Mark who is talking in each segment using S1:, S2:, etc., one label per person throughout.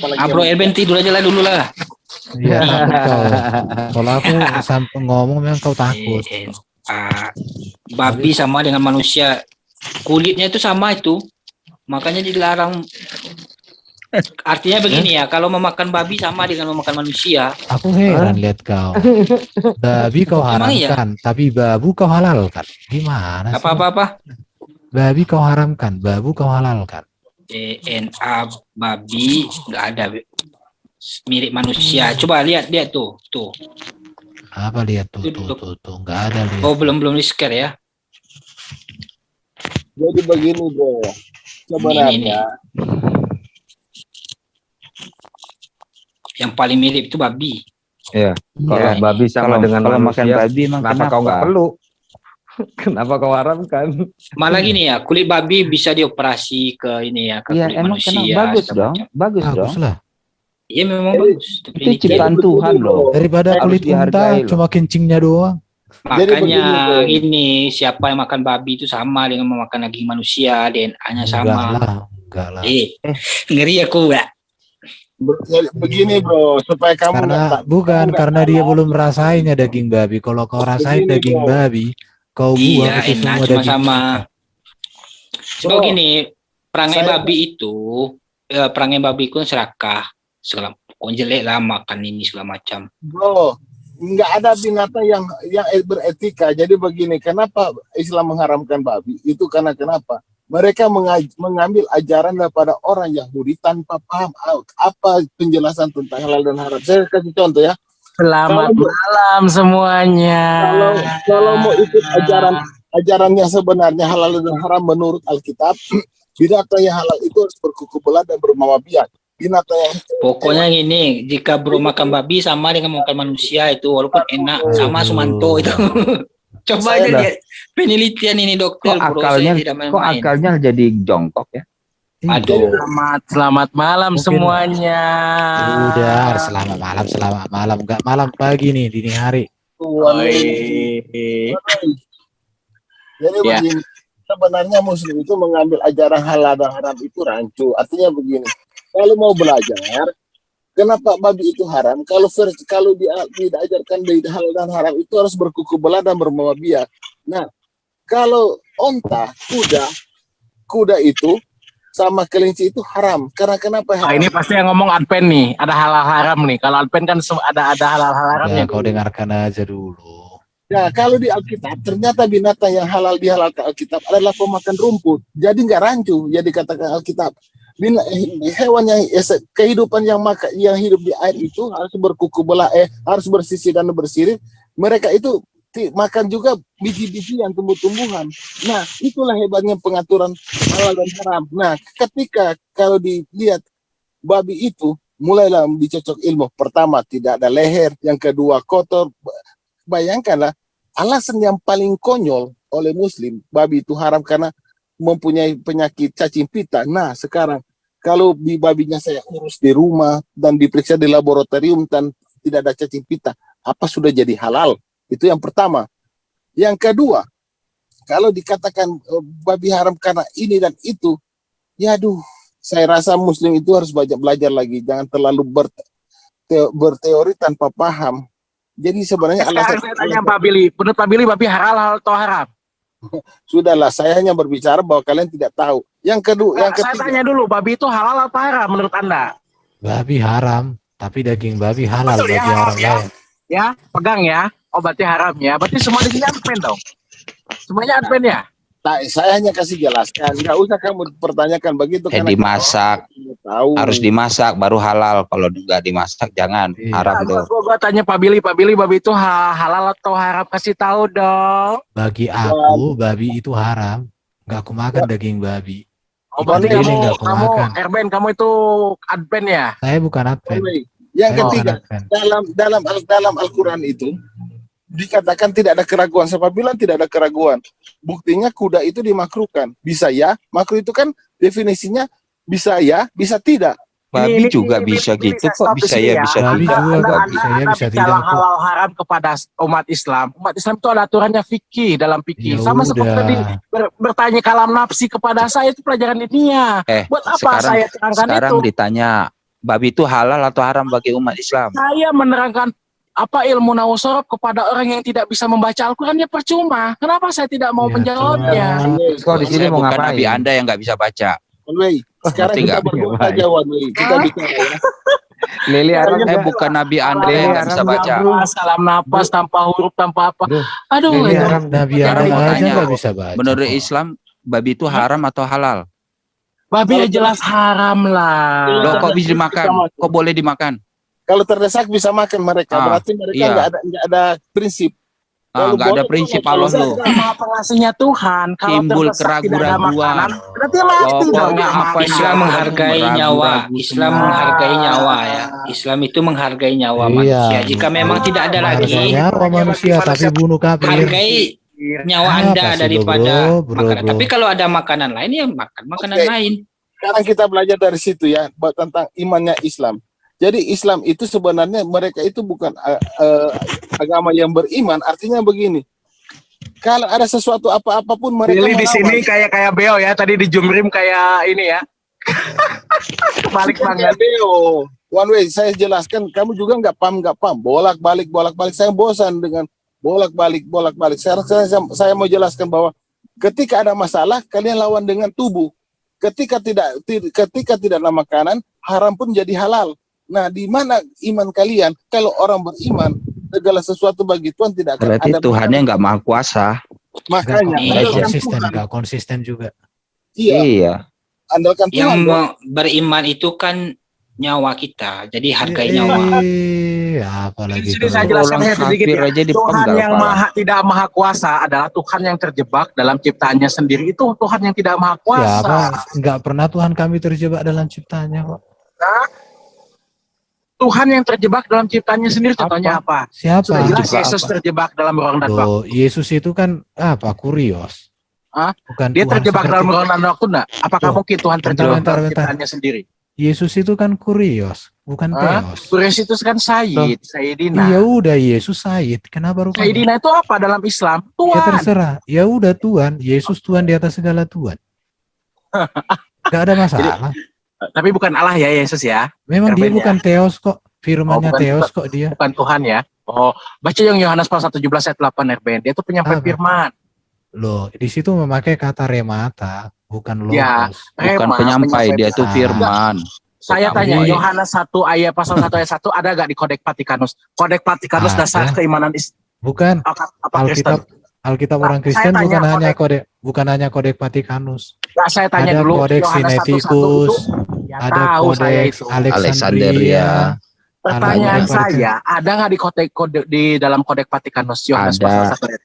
S1: apalagi
S2: Bro Erben tidur aja lah dulu lah.
S3: Iya, takut kau. Kalau aku sampai ngomong memang kau takut.
S2: Babi sama dengan manusia, kulitnya itu sama itu, makanya dilarang. Artinya begini ya, kalau memakan babi sama dengan memakan manusia.
S3: Aku heran lihat kau. Babi kau
S2: Emang iya?
S3: haramkan, tapi babu kau halalkan. Gimana sih?
S2: Apa?
S3: Babi kau haramkan, babu kau halalkan.
S2: DNA babi nggak ada mirip manusia. Coba lihat tuh.
S3: Apa lihat tuh, nggak ada lihat.
S2: Oh belum di share ya.
S1: Jadi begini bro, sebenarnya
S2: yang paling mirip itu babi.
S4: Iya. Kalau babi sama dengan
S5: kalau
S4: manusia,
S5: makan babi
S4: kenapa kau nggak perlu? Kenapa kau haramkan?
S2: Malah gini ya, kulit babi bisa dioperasi ke ini ya, ke kulit manusia.
S5: Bagus dong, bagus
S3: lah.
S2: Iya memang bagus.
S5: Itu ciptaan Tuhan loh.
S3: Daripada kulit unta cuma kencingnya doang.
S2: Makanya ini siapa yang makan babi itu sama dengan memakan daging manusia, DNA-nya sama.
S3: Enggak lah.
S2: Ngeri aku ya.
S1: Begini bro, supaya kamu
S3: karena dia belum rasainnya daging babi. Kalau kau rasain daging babi, kau buang itu
S2: enak,
S3: semua daging
S2: sama. Coba gini, perangai babi itu serakah, segala jelek lah makan ini segala macam.
S1: Bro, nggak ada binatang yang beretika. Jadi begini, kenapa Islam mengharamkan babi? Itu karena kenapa? Mereka mengambil ajaran daripada orang Yahudi tanpa paham apa penjelasan tentang halal dan haram. Saya kasih contoh ya.
S6: Selamat malam semuanya.
S1: Kalau mau ikut ajarannya sebenarnya halal dan haram menurut Alkitab, binatang yang halal itu harus berkuku belah dan bermama biak. Binatang yang
S2: pokoknya gini, jika bro makan babi sama dengan makan manusia itu walaupun enak sama Sumanto itu. Coba aja lihat penelitian ini dokter.
S5: Akalnya jadi jongkok ya.
S2: Aduh.
S6: Selamat malam semuanya.
S3: Udah, selamat malam. Enggak malam pagi nih, dini hari.
S1: Jadi begini, sebenarnya Muslim itu mengambil ajaran halal dan haram itu rancu. Artinya begini, kalau mau belajar, kenapa babi itu haram? Kalau diajarkan dari halal dan haram itu harus berkuku belah dan bermama biak. Nah, kalau onta, kuda itu sama kelinci itu haram. Karena kenapa haram?
S6: Ini pasti yang ngomong Adven nih, ada halal haram nih. Kalau Adven kan ada halal haramnya.
S3: Kau dengarkan aja dulu.
S1: Ya, kalau di Alkitab ternyata binatang yang halal dihalalkan Alkitab adalah pemakan rumput. Jadi nggak rancu, ya dikatakan Alkitab. Hewan yang kehidupan yang hidup di air itu harus berkuku belah, harus bersisir dan bersirip. Mereka itu makan juga biji-biji yang tumbuh-tumbuhan. Nah, itulah hebatnya pengaturan halal dan haram. Nah, ketika kalau dilihat babi itu mulailah dicocok ilmu. Pertama, tidak ada leher. Yang kedua, kotor. Bayangkanlah, alasan yang paling konyol oleh Muslim, babi itu haram karena mempunyai penyakit cacing pita. Nah, sekarang kalau babinya saya urus di rumah dan diperiksa di laboratorium dan tidak ada cacing pita, apa sudah jadi halal? Itu yang pertama. Yang kedua, kalau dikatakan babi haram karena ini dan itu, ya aduh, saya rasa Muslim itu harus banyak belajar lagi. Jangan terlalu berteori tanpa paham. Jadi sebenarnya
S6: alasan saya tanya Pak Billy, menurut Pak Billy babi halal atau haram?
S1: Sudahlah, saya hanya berbicara bahwa kalian tidak tahu. Yang kedua, yang ketiga.
S6: Saya tanya dulu, babi itu halal atau haram menurut Anda?
S3: Babi haram, tapi daging babi halal.
S6: Betul,
S3: bagi
S6: ya,
S3: orang lain.
S6: Ya, pegang ya. Oh, berarti haram ya. Berarti semua di sini adven dong. Semuanya adven ya?
S1: Nah, saya hanya kasih jelaskan. Nggak usah kamu pertanyakan begitu.
S5: Dimasak. Harus dimasak baru halal. Kalau nggak dimasak jangan. Haram tuh.
S6: Gua tanya Pak Billy, babi itu halal atau haram? Kasih tahu dong.
S3: Bagi aku, babi itu haram. Nggak aku makan daging babi.
S6: Oh, berarti kamu Erben, kamu itu adven ya?
S3: Saya bukan adven.
S1: Yang ketiga, dalam Al-Quran itu dikatakan tidak ada keraguan. Siapa bilang tidak ada keraguan? Buktinya kuda itu dimakruhkan. Bisa ya, makruh itu kan definisinya bisa ya, bisa tidak.
S5: Babi juga bisa gitu kok, bisa ya, bisa tidak.
S3: Bisa tidak.
S6: Halal haram kepada umat Islam. Umat Islam itu ada aturannya fikih dalam fikih. Sama seperti tadi bertanya kalam nafsi kepada saya itu pelajaran dunia. Buat apa saya terangkan itu?
S5: Sekarang ditanya babi itu halal atau haram bagi umat Islam?
S6: Saya menerangkan apa ilmu nawasorob kepada orang yang tidak bisa membaca Al-Quran ya percuma. Kenapa saya tidak mau
S3: Ya,
S6: menjawabnya?
S4: Kau di sini
S5: Saya
S4: mau
S5: bukan
S4: ngapain?
S5: nabi Anda yang nggak bisa baca.
S1: One Way. Sekarang
S5: Ngerti
S1: kita
S5: nggak?
S1: berdua
S4: Baik.
S1: saja One Way. Kita bicara ya.
S4: Lili Arab
S5: Saya
S4: nggak?
S5: bukan nabi Anda
S4: Lili
S5: yang nggak bisa
S4: Arab
S5: baca.
S4: nggak, bro?
S6: Salam napas tanpa huruf tanpa apa.
S4: Bro,
S6: Aduh,
S4: Lili
S6: itu.
S4: Arab.
S3: Nabi
S5: Sekarang
S3: Adam
S5: mau
S3: aja
S5: tanya,
S3: nggak bisa baca.
S5: Menurut
S3: kok.
S5: Islam, babi itu haram atau halal?
S6: Babi ya jelas haram lah.
S5: Loh, kok bisa dimakan? Kok boleh dimakan?
S1: Kalau terdesak bisa makan mereka.
S5: Ah,
S1: Berarti mereka
S5: iya.
S1: nggak ada prinsip.
S5: Ah,
S1: Kalau
S5: nggak ada
S1: boleh,
S5: prinsip
S1: kalau
S5: Allah
S1: saya
S5: loh.
S6: Tidak maha pengasihnya Tuhan. Kalau
S5: Timbul
S6: terdesak tidak ada
S5: keraguan-raguan.
S6: makanan, berarti mati dong.
S5: Pokoknya
S6: Nggak
S5: apa
S6: makan.
S5: yang
S2: Islam menghargai
S5: Ragu-ragu
S2: nyawa.
S5: semua.
S2: Islam menghargai nyawa ya. Islam itu menghargai nyawa
S3: Iya.
S2: manusia. Jika memang tidak ada
S3: Harga
S2: lagi,
S3: nyawa manusia tapi bunuh kafir.
S2: hargai nyawa
S3: Apa
S2: Anda
S3: sih lo,
S2: daripada
S3: bro,
S2: makanan.
S3: bro.
S2: Tapi kalau ada makanan lain ya makan makanan
S1: Oke.
S2: lain.
S1: Sekarang kita belajar dari situ ya tentang imannya Islam. Jadi Islam itu sebenarnya mereka itu bukan agama yang beriman. Artinya begini. Kalau ada sesuatu apapun mereka
S6: Pilih di
S1: melawan.
S6: sini kayak Beo ya. Tadi di Jumrim kayak ini ya. Balik banget.
S1: Beo. One Way, saya jelaskan, kamu juga nggak paham. Bolak-balik. Saya bosan dengan bolak-balik. Sekarang saya mau jelaskan bahwa ketika ada masalah, kalian lawan dengan tubuh. Ketika tidak ada makanan, haram pun jadi halal. Nah, di mana iman kalian? Kalau orang beriman, segala sesuatu bagi Tuhan tidak akan
S5: Berarti
S1: ada.
S5: Tuhannya nggak maha kuasa.
S1: Makanya,
S3: Nggak konsisten juga.
S1: Iya,
S5: Iya.
S1: andalkan
S2: Yang
S1: Tuhan.
S2: beriman itu kan nyawa kita. Jadi hargai nyawa.
S3: Apalagi
S6: Di sini saya
S3: itu.
S6: jelaskan
S5: Orang
S6: sedikit
S5: kafir
S6: ya.
S5: aja
S6: Tuhan
S5: dipenggal
S6: yang
S5: kepala.
S6: tidak maha kuasa adalah Tuhan yang terjebak dalam ciptaannya sendiri. Itu Tuhan yang tidak maha kuasa.
S3: Siapa? Nggak pernah Tuhan kami terjebak dalam ciptanya kok.
S6: Tuhan yang terjebak dalam ciptaannya sendiri. Contohnya apa?
S3: Siapa?
S6: Sudah jelas
S5: Terjebak
S6: Yesus
S5: apa?
S6: terjebak dalam ruang dan waktu.
S3: Loh, Yesus itu kan apa? Kurios.
S6: Hah?
S3: Bukan
S6: Dia
S3: Tuhan
S6: terjebak
S3: seperti-
S6: dalam ruang dan waktu enggak? Apakah
S3: Loh,
S6: mungkin Tuhan terjebak
S3: bentar.
S6: dalam ciptaannya sendiri?
S3: Yesus itu kan kurios, bukan Theos.
S6: Kures itu kan Sayyid, Sayyidina.
S3: Ya udah Yesus Said. Kenapa rupanya?
S6: Sayyidina itu apa dalam Islam?
S3: Ya
S6: Tuhan.
S3: terserah. Ya udah Tuhan. Yesus Tuhan di atas segala Tuhan. Gak ada masalah.
S6: Tapi bukan Allah ya Yesus ya.
S3: Memang dia
S6: Kerben
S3: bukan Theos kok. Firmannya
S6: Oh, bukan
S3: Theos kok dia.
S6: Bukan Tuhan ya. Oh, baca yang Yohanes pasal 17 ayat 8 RBN. Dia itu penyampai
S3: Apa?
S6: firman.
S3: Loh, di situ memakai kata remata, bukan logos.
S6: Ya,
S5: Bukan
S6: Rema,
S5: penyampai, dia tuh
S3: Ah.
S5: firman.
S6: Saya
S3: Jadi-
S6: tanya, Yohanes 1 ayat pasal 1 ayat 1 ada gak di Kodeks Vatikanus? Kodeks Vatikanus
S3: Ada.
S6: dasar keimanan
S3: Bukan
S6: apa Kristen?
S3: Alkitab
S6: Nah,
S3: orang
S6: saya
S3: Kristen
S6: tanya
S3: bukan hanya kodek Vatikanus.
S6: Nah, saya tanya
S3: Ada
S6: dulu
S3: kodeks
S6: Yohanes 1:1
S3: Sinaiticus,
S6: itu. Ya,
S3: ada
S6: tahu saya
S3: kodeks
S6: itu.
S3: Alexandria.
S5: Alexandria.
S6: Pertanyaan
S3: Ada.
S6: saya, ada nggak di dalam Kodeks Vatikanus Yohanes
S5: Ada.
S6: pasal 1 ayat?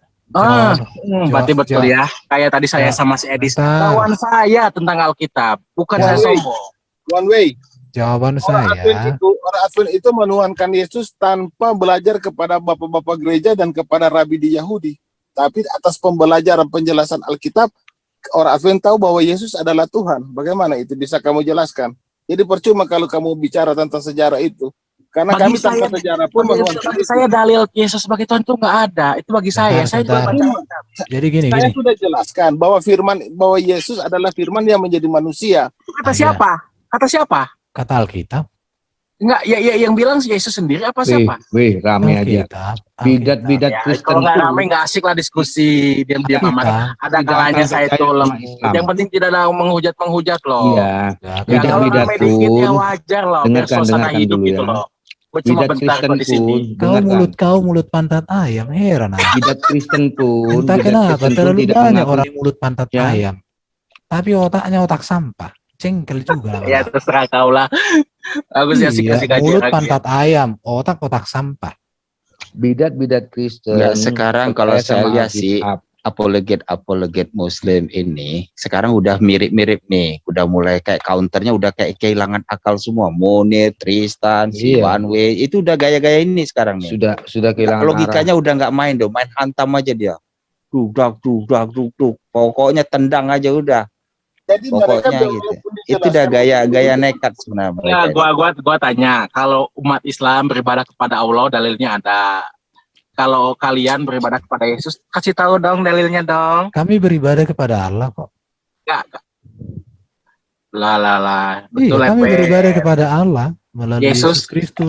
S6: Berarti
S3: Jawab,
S6: betul ya. Kayak tadi saya
S3: Jawab.
S6: sama si Edis.
S3: Bentar.
S6: Kawan saya tentang Alkitab, bukan
S3: Ya.
S6: saya sombong.
S1: One Way.
S3: Jawaban
S1: Orang
S3: saya,
S1: Advent itu menuhankan Yesus tanpa belajar kepada bapak-bapak gereja dan kepada rabi di Yahudi. Tapi atas pembelajaran penjelasan Alkitab, orang Advent tahu bahwa Yesus adalah Tuhan. Bagaimana itu bisa kamu jelaskan? Jadi percuma kalau kamu bicara tentang sejarah itu. Karena
S6: Bagi
S1: kami tanpa
S6: saya-
S1: sejarah pun menuhankan
S6: Bagi
S1: Yesus.
S6: saya dalil Yesus sebagai Tuhan itu nggak ada. Itu bagi saya. Saya juga
S3: Bentar.
S6: baca.
S3: jadi gini.
S1: Saya sudah jelaskan bahwa bahwa Yesus adalah firman yang menjadi manusia.
S6: Kata
S3: Ada.
S6: siapa? Kata siapa?
S3: Kata Alkitab.
S6: Enggak, ya yang bilang Yesus sendiri apa siapa?
S4: Wih, rame aja.
S3: Alkitab.
S4: Bidat-bidat
S6: Ya,
S4: Kristen
S6: kalau nggak
S4: tuh
S6: rame nggak asik lah diskusi diam-diam amat.
S3: Alkitab.
S6: Ada
S4: tidak
S6: kalanya
S4: akan
S6: saya
S4: percaya
S6: tolong.
S4: sama Islam.
S6: Yang penting tidak ada menghujat loh.
S4: Iya.
S3: Ya,
S6: Ya kalau
S4: Bidat-bidat
S6: rame dikit ya
S4: pun,
S6: wajar loh. Biar
S4: dengarkan
S6: suasana hidup
S4: dulu
S6: gitu
S4: ya.
S6: loh. Gue cuma
S4: Bidat
S6: bentar
S4: Kristen
S6: kok di sini.
S4: pun,
S3: kau mulut pantat ayam, heran aku.
S4: Bidat Kristen pun,
S3: Entah
S4: bidat
S3: kenapa
S4: Kristen pun
S3: terlalu
S4: tidak
S3: banyak
S4: mengaku
S3: orang yang mulut pantat
S4: Ya.
S3: ayam. Tapi otaknya otak sampah. Cengkel juga.
S6: Ya terserah kau lah. Aku sih asik
S3: Iya,
S6: kasih kajian
S3: mulut
S6: lagi.
S3: pantat ayam, otak sampah.
S4: bidat-bidat Kristen.
S5: Ya sekarang kalau
S4: percaya
S5: saya
S4: sama
S5: lihat sih
S4: Alkitab.
S5: apologet Muslim ini sekarang udah mirip-mirip nih, udah mulai kayak counternya udah kayak kehilangan akal semua. Munir, Tristan, si
S4: Iya.
S5: One Way itu udah gaya-gaya ini sekarang nih.
S4: sudah kehilangan
S5: Logikanya udah nggak main dong, main hantam aja dia. Dudak, pokoknya tendang aja udah.
S1: Jadi mereka
S5: Pokoknya gitu.
S1: walaupun
S5: Itu udah
S1: dijelaskan
S5: gaya nekat sebenarnya.
S6: Ya,
S5: mereka
S6: gua tanya, kalau umat Islam beribadah kepada Allah dalilnya ada. Kalau kalian beribadah kepada Yesus, kasih tahu dong dalilnya dong.
S3: Kami beribadah kepada Allah kok.
S6: Lah.
S3: Iya,
S6: Betul
S3: kami
S6: Lepe.
S3: beribadah kepada Allah. melalui
S6: Yesus,
S3: Yesus Kristus.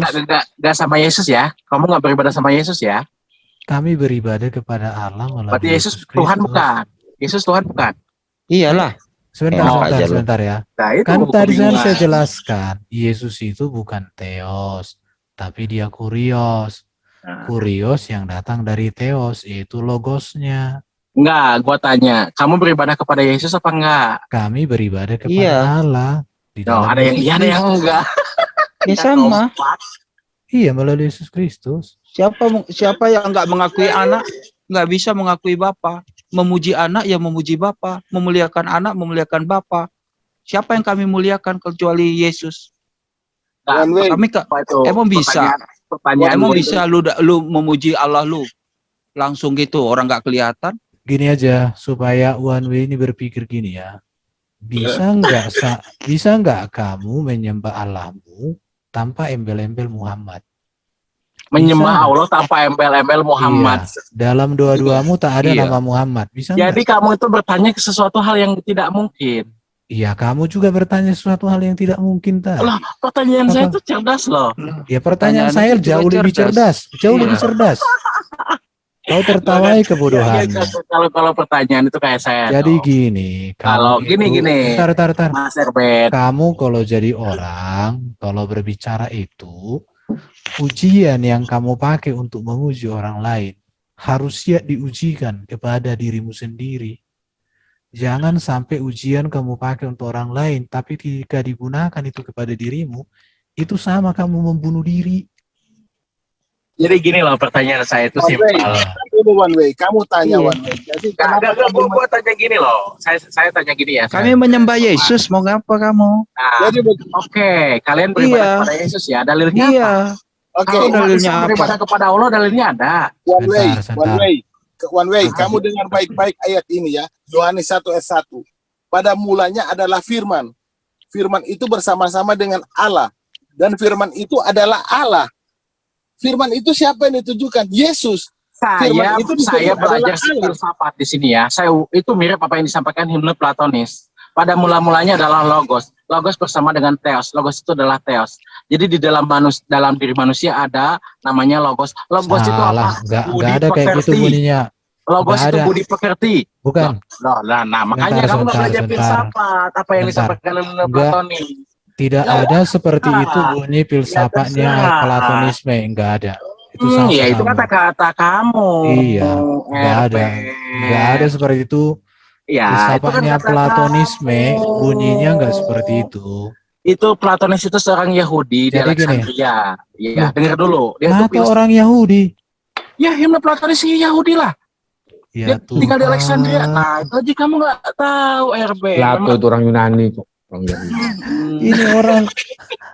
S6: Gak sama Yesus ya? Kamu nggak beribadah sama Yesus ya?
S3: Kami beribadah kepada Allah
S6: Berarti
S3: melalui
S6: Yesus
S3: Yesus
S6: Tuhan
S3: Kristus.
S6: bukan? Yesus Tuhan bukan?
S5: Iyalah.
S3: Sebentar,
S5: Enak aja lu.
S3: sebentar ya.
S6: Nah itu
S3: Kan tadi
S6: kebingungan.
S3: saya jelaskan, Yesus itu bukan Theos, tapi dia Kurios.
S6: Nah.
S3: Kurios yang datang dari Theos, yaitu logosnya.
S6: Enggak, gua tanya, kamu beribadah kepada Yesus apa enggak?
S3: Kami beribadah kepada
S5: Iya.
S3: Allah. Di
S6: No,
S3: dalam
S6: ada yang
S3: Yesus
S6: iya, ada yang
S3: Kristus.
S6: enggak.
S5: Ya sama.
S3: Iya, melalui Yesus Kristus.
S5: Siapa yang nggak mengakui anak nggak bisa mengakui Bapa. Memuji anak ya memuji Bapa, memuliakan anak memuliakan Bapa. Siapa yang kami muliakan kecuali Yesus?
S1: One way.
S5: Kami
S6: Apa itu?
S5: emang bisa.
S6: Pertanyaan
S5: Emang
S6: gua
S5: bisa lu memuji Allah lu langsung gitu orang nggak kelihatan?
S3: Gini aja, supaya One Way ini berpikir gini ya. Bisa nggak kamu menyembah Allahmu tanpa embel-embel Muhammad?
S6: menyembah
S3: Bisa.
S6: Allah tanpa embel-embel Muhammad.
S3: Dalam doa-doamu tak ada
S5: Iya.
S3: nama Muhammad. Bisa
S6: Jadi
S3: nggak?
S6: kamu itu bertanya ke sesuatu hal yang tidak mungkin.
S3: Iya, kamu juga bertanya sesuatu hal yang tidak mungkin tadi.
S6: Lah, pertanyaan
S3: Apa?
S6: saya itu cerdas loh.
S3: Ya pertanyaan
S5: Pertanyaan
S3: saya
S5: itu juga
S3: jauh lebih cerdas, jauh
S6: Iya.
S3: lebih cerdas. Kau tertawai kebodohanmu.
S6: Kalau pertanyaan itu kayak saya.
S3: Jadi
S6: dong.
S3: gini,
S6: Kalau
S3: kamu itu-
S6: gini.
S3: Tar.
S6: Mas Herbert,
S3: Kamu kalau jadi orang, kalau berbicara itu, ujian yang kamu pakai untuk menguji orang lain harus siap diujikan kepada dirimu sendiri. Jangan sampai ujian kamu pakai untuk orang lain, tapi ketika digunakan itu kepada dirimu, itu sama kamu membunuh diri.
S6: jadi gini loh pertanyaan saya itu
S1: One way.
S6: simpel.
S1: Itu One way. Kamu tanya
S5: Iya.
S1: One way. Jadi kenapa kamu
S6: Gua tanya gini loh. Saya tanya gini ya.
S5: Kami menyembah Yesus, mau ngapa kamu?
S6: Nah,
S1: jadi
S6: oke, kalian beribadah
S5: Iya.
S6: kepada Yesus ya. Dalilnya apa?
S5: Iya.
S1: oke,
S6: Kalau umat
S5: dalilnya
S6: Islam
S5: apa?
S6: beribadah kepada Allah, dalilnya ada.
S1: One way.
S3: Sebentar.
S1: One way. One way. Kamu dengar baik-baik ayat ini ya. Yohanes 1 ayat 1. Pada mulanya adalah firman. Firman itu bersama-sama dengan Allah. Dan firman itu adalah Allah. Firman itu siapa yang ditujukan? Yesus. Firman itu disebut
S6: Saya
S1: adalah
S6: belajar
S1: Allah.
S6: filsafat di sini ya. Saya itu mirip apa yang disampaikan himne Platonis. Pada mula-mulanya adalah logos. Logos bersama dengan theos. Logos itu adalah theos. Jadi di dalam diri manusia ada namanya logos. Logos itu
S3: Salah,
S6: apa?
S3: nggak
S6: Budi
S3: ada kayak gitu
S6: pekerti.
S3: bunyinya.
S6: Logos
S3: Nggak
S6: itu
S3: ada.
S6: budi pekerti.
S3: Bukan.
S6: Nah, makanya
S3: Sebentar,
S6: kamu nggak belajar
S3: sebentar.
S6: filsafat. Apa yang
S3: Sebentar.
S6: disampaikan himne
S3: Nggak.
S6: Platonis.
S3: Tidak ada seperti itu bunyi filsafatnya
S6: terserah.
S3: Platonisme, enggak ada. Itu sama
S6: Ya itu
S3: kamu.
S6: kata-kata kamu.
S3: Iya, nggak ada. Enggak ada seperti itu.
S6: Ya, itu kan
S3: Filsafatnya
S6: kata
S3: Platonisme
S6: kamu.
S3: bunyinya enggak seperti itu.
S6: Itu Platonis itu seorang Yahudi di
S3: Jadi gini.
S6: Alexandria. Iya,
S3: Loh,
S6: dengar dulu. Dia itu
S3: Kenapa orang Yahudi?
S6: Ya, himne Platonis si Yahudi lah.
S3: Ya
S6: Dia tinggal di
S3: Tuhan.
S6: Alexandria. Nah, itu aja kamu nggak tahu, RB.
S4: Plato itu orang Yunani kok. Orang Yahudi.
S3: Ini orang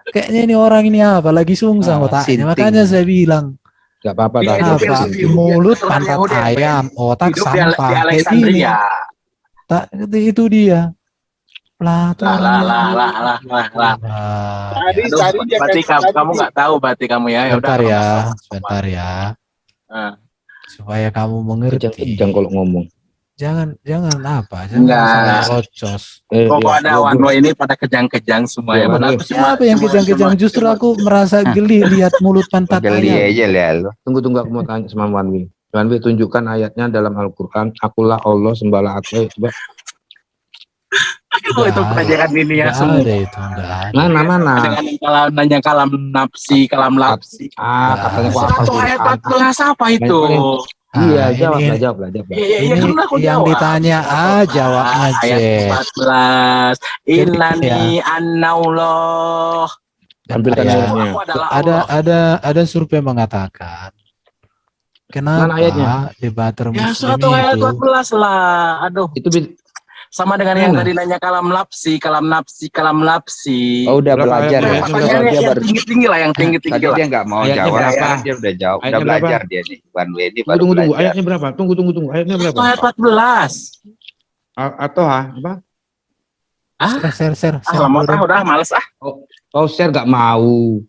S3: kayaknya ini orang ini apa lagi sungsang
S5: Ah,
S3: otaknya.
S5: sinting.
S3: Makanya saya bilang
S4: Gak apa-apa.
S6: Dia
S4: tak
S6: itu
S4: ada.
S3: apa
S6: filsafat.
S3: mulut
S6: Keturunan
S3: pantat
S6: Yahudi, RB.
S3: ayam, otak
S6: Hidup
S3: sampah.
S6: di
S3: Kayak gini.
S6: Alexandria.
S3: Tak, itu dia. Plato.
S6: Lah.
S3: Wah,
S1: Tadi
S6: Aduh,
S1: tadi dia
S6: berarti
S1: kasih-
S6: kamu nggak tahu berarti kamu ya. Ya udah,
S3: Sebentar
S6: kalau
S3: ya,
S6: nggak tahu.
S3: sebentar ya.
S6: Nah.
S3: Supaya kamu mengerti.
S4: Kejang kalau ngomong.
S3: Jangan apa,
S6: Enggak.
S3: jangan salah rocos.
S6: Kok
S4: Iya,
S6: ada
S4: gua-
S6: one way ini pada kejang-kejang semua ya.
S4: Iya,
S6: Padahal
S4: one
S6: aku
S4: way.
S6: cuma-
S3: Siapa yang
S6: cuma-
S3: kejang-kejang?
S6: cuma-
S3: Justru
S6: cuma-
S3: aku merasa geli lihat mulut pantat
S5: Geli
S3: ayam.
S5: aja lah lu.
S4: Tunggu aku mau tanya sama Wanwi. Wanwi tunjukkan ayatnya dalam Al-Quran. Akulah Allah sembahlah aku. Coba.
S6: Oh, itu pelajaran ini ya
S3: Nggak
S6: semua.
S3: ada itu, enggak ada.
S4: Mana?
S6: Dengan nanya kalam nafsi, kalam lapsi.
S4: Katanya kok apa
S6: Satu
S4: sih?
S6: ayat 14 apa itu?
S3: Ah,
S4: Iya, jawab
S3: ini-
S4: lah, jawab.
S6: Iya,
S3: Ini
S6: kan aku
S3: yang
S6: jawab.
S3: ditanya jawabnya
S6: Ayat
S3: Jet.
S6: 14.
S3: Jadi,
S6: Innani annaullah.
S4: Ambil
S3: Ya,
S4: ayatnya.
S6: Aku adalah Allah.
S3: ada survei mengatakan
S4: Mana ayatnya?
S3: kenapa debater
S6: Ya,
S3: muslim
S6: suatu ayat
S3: itu
S6: 14 lah. Aduh,
S4: Itu
S6: sama dengan yang
S4: Mana?
S6: tadi nanya kalam lapsi.
S5: Oh, udah
S4: Berapa
S5: belajar
S4: ayatnya?
S5: ya.
S4: Ayatnya
S6: Pertanyaannya
S5: Dia
S6: yang
S5: baru
S6: tinggi-tinggi lah, yang tinggi-tinggi
S5: tadi
S6: lah.
S5: dia nggak mau
S4: Ayatnya
S5: jawab,
S4: berapa?
S5: sekarang dia udah jawab, udah
S4: Ayatnya
S5: belajar
S4: berapa?
S5: dia nih. One way ini baru
S4: Tunggu.
S5: belajar.
S4: Ayatnya berapa? Tunggu. Ayatnya berapa?
S6: Itu ayat 14.
S4: Atau apa?
S3: share.
S6: Lama udah males ah.
S4: Kau share gak mau.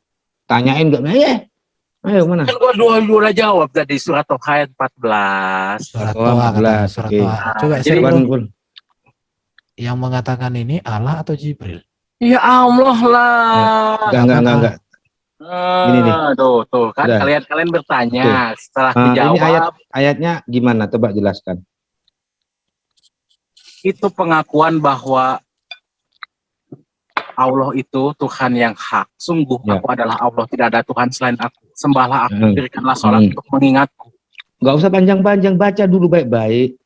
S4: Tanyain gak mau. Ayo mana?
S6: Kan gua dua udah jawab tadi surat ayat 14.
S3: Surat
S4: Oh,
S3: Toha,
S4: 14,
S3: surat
S4: oke.
S3: Toha. Coba
S6: Jadi,
S3: share, bro.
S4: Wan.
S3: Yang mengatakan ini Allah atau Jibril?
S6: Ya Allah lah.
S4: Enggak. nih.
S6: Tuh kan
S4: Udah.
S6: kalian bertanya setelah
S4: Ini
S6: dijawab
S4: ayatnya gimana? Coba jelaskan.
S6: itu pengakuan bahwa Allah itu Tuhan yang hak. Sungguh
S4: Ya.
S6: aku adalah Allah, tidak ada Tuhan selain aku. Sembahlah aku,
S4: Hmm.
S6: dirikanlah sholat untuk mengingatku.
S4: Nggak usah panjang-panjang, baca dulu baik-baik.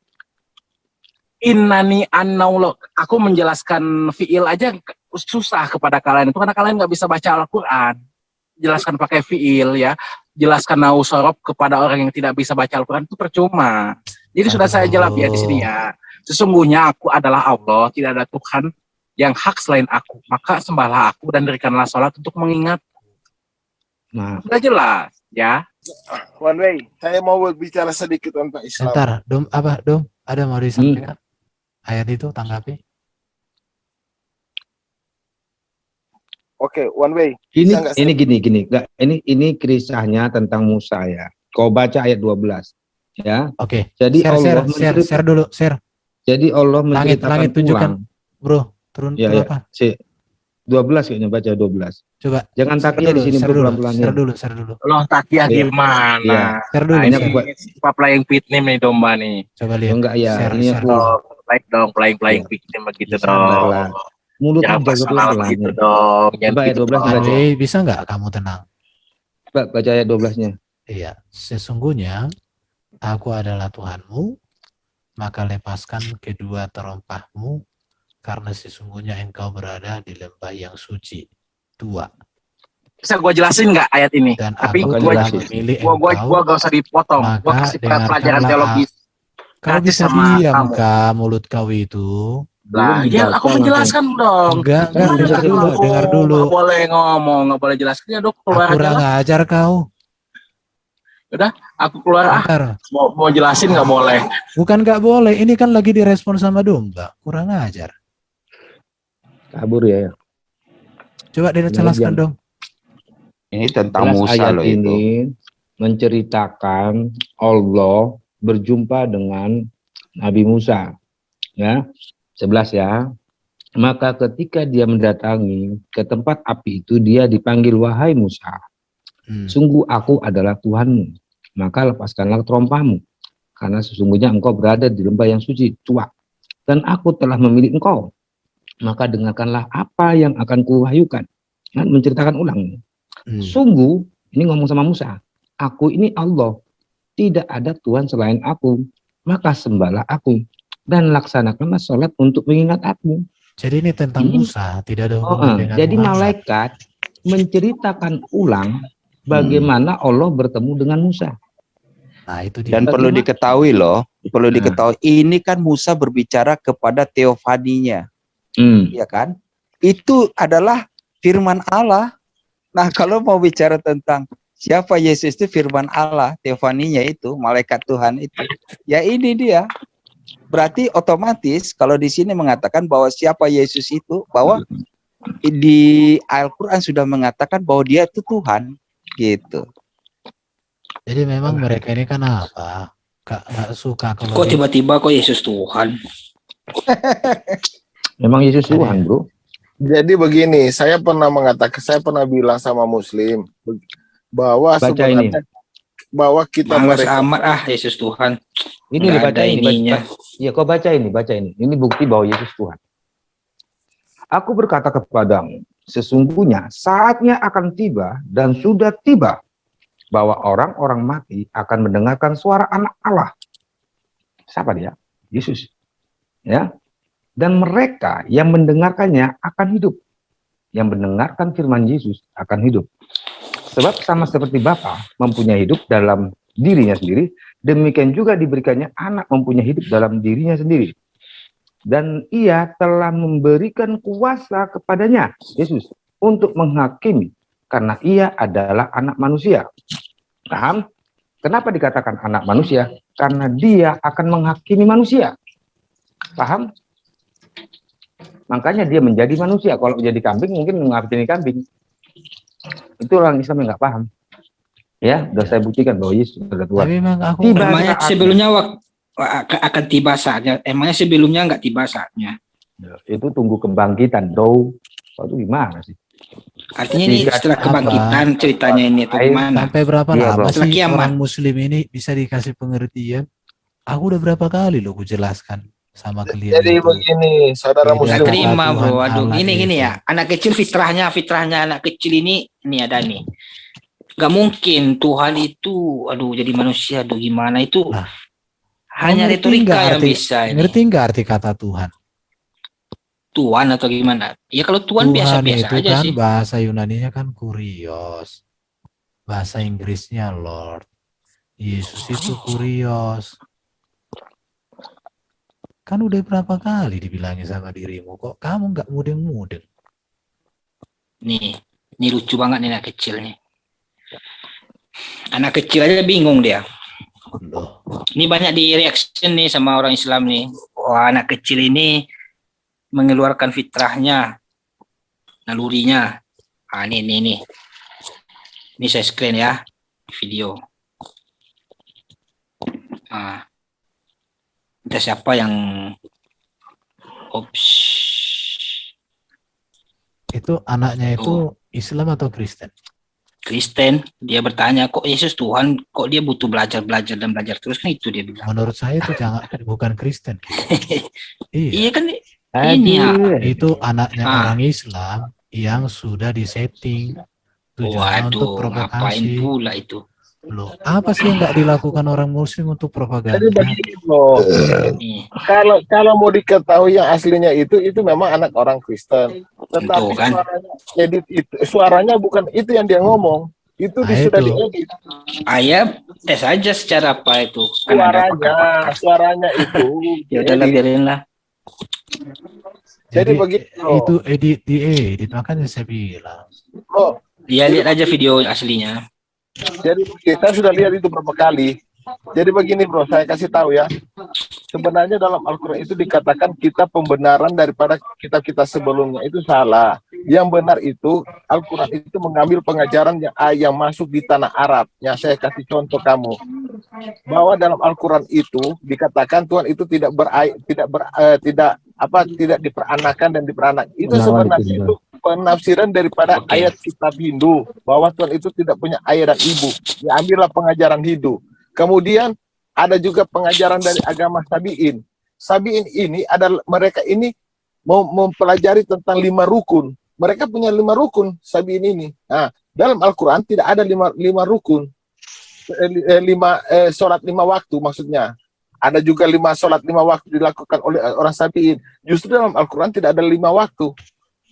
S6: Innani annaulo. Aku menjelaskan fiil aja susah kepada kalian itu karena kalian nggak bisa baca Al-Quran. Jelaskan pakai fiil ya. Jelaskan nausorob kepada orang yang tidak bisa baca Al-Quran itu percuma. Jadi sudah saya jawab ya di sini ya. Sesungguhnya aku adalah Allah, tidak ada Tuhan yang hak selain aku. Maka sembahlah aku dan dirikanlah sholat untuk mengingat.
S4: Nah,
S6: Sudah jelas ya.
S1: One way, saya mau berbicara sedikit tentang Islam.
S3: Sebentar, Dom, ada mau disampaikan? Ayat itu tanggapi.
S1: Oke, one way.
S4: ini
S1: Bisa nggak
S4: ini gini. Nggak, ini kisahnya tentang Musa ya. Kau baca ayat 12 ya.
S3: Oke.
S4: Jadi Allah
S3: Share dulu, share.
S4: Jadi Allah menceritakan
S3: Langit tunjukkan.
S4: ulang.
S3: Bro, turun
S4: Ya,
S3: turun
S4: ya.
S3: apa?
S4: 12 kayaknya, baca 12.
S3: Coba.
S4: Jangan taknya di sini pelan-pelan ya.
S3: Share dulu.
S6: Loh takiyah
S4: Iya.
S6: gimana?
S4: Iya.
S3: Share dulu.
S4: Ini aku buat.
S6: Playing victim nih domba nih.
S3: Coba lihat.
S4: Enggak ya,
S3: Share,
S4: ini
S3: share
S4: aku
S3: dulu.
S6: Like dong, playing
S4: Iya.
S6: victim begitu
S4: Sabarlah.
S6: dong.
S4: Mulutnya
S6: Jangan
S4: jaga
S6: personal
S4: pelan-pelan.
S6: begitu dong. Jangan
S4: Coba ayat
S6: gitu
S4: 12
S6: dong.
S4: baca.
S3: Anyway, bisa nggak kamu tenang?
S4: Coba baca ayat 12-nya.
S3: Iya. Sesungguhnya aku adalah Tuhanmu, maka lepaskan kedua terompahmu, karena sesungguhnya engkau berada di lembah yang suci. 2.
S6: Bisa gue jelasin nggak ayat ini?
S3: Dan
S6: Tapi
S3: aku
S6: gue
S3: telah memilih
S6: gua
S3: engkau.
S6: gak usah dipotong. Gue
S3: Maka
S6: kasih pelajaran
S3: dengarkanlah
S6: teologis.
S3: Kau
S6: Gratis
S3: bisa
S6: sama
S3: diam
S6: kamu.
S3: kah mulut kau itu?
S6: Lah,
S4: Belum
S6: ya
S4: dibaca
S6: aku
S4: langsung.
S6: menjelaskan dong.
S3: Enggak,
S4: Dengar
S3: dengar dulu,
S6: Oh,
S3: dengar dulu.
S6: Nggak boleh ngomong, nggak boleh jelaskan. Ya dok, keluar aja
S3: Kurang
S6: lah.
S3: ajar kau.
S6: Aku keluar
S3: Bentar.
S6: mau jelasin nggak boleh.
S3: Bukan nggak boleh, ini kan lagi direspon sama domba. Kurang ajar.
S4: Kabur ya.
S3: Coba jelaskan dong.
S7: Ini tentang
S4: Jelas
S7: Musa
S4: ayat
S7: loh itu.
S4: ini menceritakan Allah berjumpa dengan Nabi Musa. Ya. 11 ya. Maka ketika dia mendatangi ke tempat api itu, dia dipanggil, wahai Musa, sungguh aku adalah Tuhanmu, maka lepaskanlah terompahmu, karena sesungguhnya engkau berada di lembah yang suci. 2. Dan aku telah memilih engkau, maka dengarkanlah apa yang akan kuwahyukan. Kan menceritakan ulang. Sungguh, ini ngomong sama Musa, aku ini Allah, tidak ada Tuhan selain aku, maka sembahlah aku dan laksanakanlah sholat untuk mengingat aku.
S3: Jadi ini tentang
S4: Ini-
S3: Musa, tidak ada hubungan dengan
S4: Jadi
S3: Muhammad.
S4: malaikat menceritakan ulang bagaimana Allah bertemu dengan Musa.
S3: Nah, itu dia.
S7: Dan perlu diketahui loh, perlu diketahui ini kan Musa berbicara kepada teofaninya, ya kan? Itu adalah firman Allah. Nah, kalau mau bicara tentang siapa Yesus itu firman Allah, teofaninya itu malaikat Tuhan itu. Ya ini dia. Berarti otomatis kalau di sini mengatakan bahwa siapa Yesus itu, bahwa di Al-Qur'an sudah mengatakan bahwa dia itu Tuhan gitu.
S3: Jadi memang mereka ini kan apa? Nggak suka kalau
S2: Kok tiba-tiba kok Yesus Tuhan?
S4: Memang Yesus Tuhan, bro.
S1: Jadi begini, saya pernah bilang sama Muslim bahwa
S4: Baca
S1: sebenarnya bahwa kita
S2: Males
S1: mereka
S2: amat Yesus Tuhan.
S4: Ini
S2: Nggak
S4: dibaca
S2: ada
S4: ini,
S2: ininya.
S4: Ya, kau baca ini. Ini bukti bahwa Yesus Tuhan. Aku berkata kepadamu, sesungguhnya saatnya akan tiba dan sudah tiba bahwa orang-orang mati akan mendengarkan suara Anak Allah. Siapa dia? Yesus. Ya. Dan mereka yang mendengarkannya akan hidup. Yang mendengarkan firman Yesus akan hidup. Sebab sama seperti Bapa mempunyai hidup dalam dirinya sendiri, demikian juga diberikannya anak mempunyai hidup dalam dirinya sendiri. Dan ia telah memberikan kuasa kepadanya, Yesus, untuk menghakimi, karena ia adalah anak manusia. Paham? Kenapa dikatakan anak manusia? Karena dia akan menghakimi manusia. Paham? Makanya dia menjadi manusia. Kalau menjadi kambing, mungkin menghakimi kambing. Itu orang Islam yang nggak paham. Ya, sudah saya buktikan bahwa Yesus adalah Tuhan.
S3: Tapi memang aku
S4: Tiba
S2: Emangnya
S4: saatnya.
S2: sebelumnya akan tiba saatnya. Emangnya sebelumnya nggak tiba saatnya.
S4: Itu tunggu kebangkitan, bro. Itu gimana sih?
S2: Artinya ini setelah kebangkitan ceritanya ini atau gimana?
S3: Sampai berapa
S4: Iya,
S3: lama
S4: bro.
S3: sih
S2: Kiamat.
S3: orang muslim ini bisa dikasih pengertian? Aku udah berapa kali loh aku jelaskan sama kalian
S1: Jadi
S3: itu.
S1: begini, saudara
S3: Tidak
S2: Nggak
S1: muslim.
S2: terima
S3: Tuhan
S2: bro, aduh
S3: Allah
S2: gini
S3: itu.
S2: ya, anak kecil fitrahnya anak kecil ini ada nih. Gak mungkin Tuhan itu, aduh jadi manusia, aduh gimana itu?
S3: Nah,
S2: Hanya
S3: ngerti
S2: retorika
S3: nggak
S2: yang
S3: arti-
S2: bisa ini.
S3: Ngerti nggak arti kata Tuhan?
S2: Tuhan atau gimana? Ya kalau Tuhan
S3: Tuhan
S2: biasa-biasa
S3: itu
S2: aja
S3: kan
S2: sih.
S3: bahasa Yunaninya kan kurios. Bahasa Inggrisnya Lord. Yesus itu kurios. Kan udah berapa kali dibilangin sama dirimu, kok kamu nggak mudeng-mudeng?
S2: Nih, ini lucu banget nih anak kecil nih. Anak kecil aja bingung dia.
S3: Loh,
S2: Ini banyak di reaction nih sama orang Islam nih. Wah, anak kecil ini mengeluarkan fitrahnya, nalurinya. Ah, ini. Ini saya screen ya, video. Ah, entah siapa yang, ops,
S3: itu anaknya itu Islam atau Kristen?
S2: Kristen. Dia bertanya, kok Yesus Tuhan, kok dia butuh belajar dan belajar terus, kan itu dia bilang.
S3: Menurut saya itu bukan Kristen. Iya,
S2: Iya kan, ini ya.
S3: itu anaknya
S2: Ah.
S3: orang Islam yang sudah disetting tujuannya untuk
S2: Waduh, ngapain
S3: provokasi.
S2: pula itu?
S3: Loh, apa sih yang nggak dilakukan orang Muslim untuk propaganda?
S1: Jadi begini bro,
S2: Nih,
S1: kalau mau diketahui yang aslinya itu memang anak orang Kristen. Tetapi
S2: Tentu, kan?
S1: suaranya bukan itu yang dia ngomong. Itu
S3: Nah,
S1: sudah
S3: itu.
S1: diedit.
S2: Ayah tes aja secara apa itu. Kan ada pakar-pakar.
S1: Suaranya itu.
S2: Ya udahlah, biarin lah.
S1: Jadi begitu.
S3: itu diedit, makanya saya bilang.
S1: Oh,
S2: Dia lihat aja video aslinya.
S1: jadi kita sudah lihat itu berapa kali. Jadi begini bro, saya kasih tahu ya. Sebenarnya dalam Al-Quran itu dikatakan kita pembenaran daripada kitab-kitab sebelumnya itu salah. Yang benar itu Al-Quran itu mengambil pengajaran yang masuk di tanah Arab. Ya, saya kasih contoh kamu. Bahwa dalam Al-Quran itu dikatakan Tuhan itu tidak diperanakan dan diperanak. Itu sebenarnya itu penafsiran daripada
S2: Oke.
S1: ayat kitab Hindu bahwa Tuhan itu tidak punya ayah dan ibu. Diambillah pengajaran Hindu. Kemudian ada juga pengajaran dari agama Sabi'in. Sabi'in ini adalah mereka ini mau mempelajari tentang 5 rukun. Mereka punya 5 rukun Sabi'in ini. Nah, dalam Al-Quran tidak ada 5 rukun. 5 sholat 5 waktu maksudnya. Ada juga 5 sholat 5 waktu dilakukan oleh orang Sabi'in. Justru dalam Al-Quran tidak ada 5 waktu.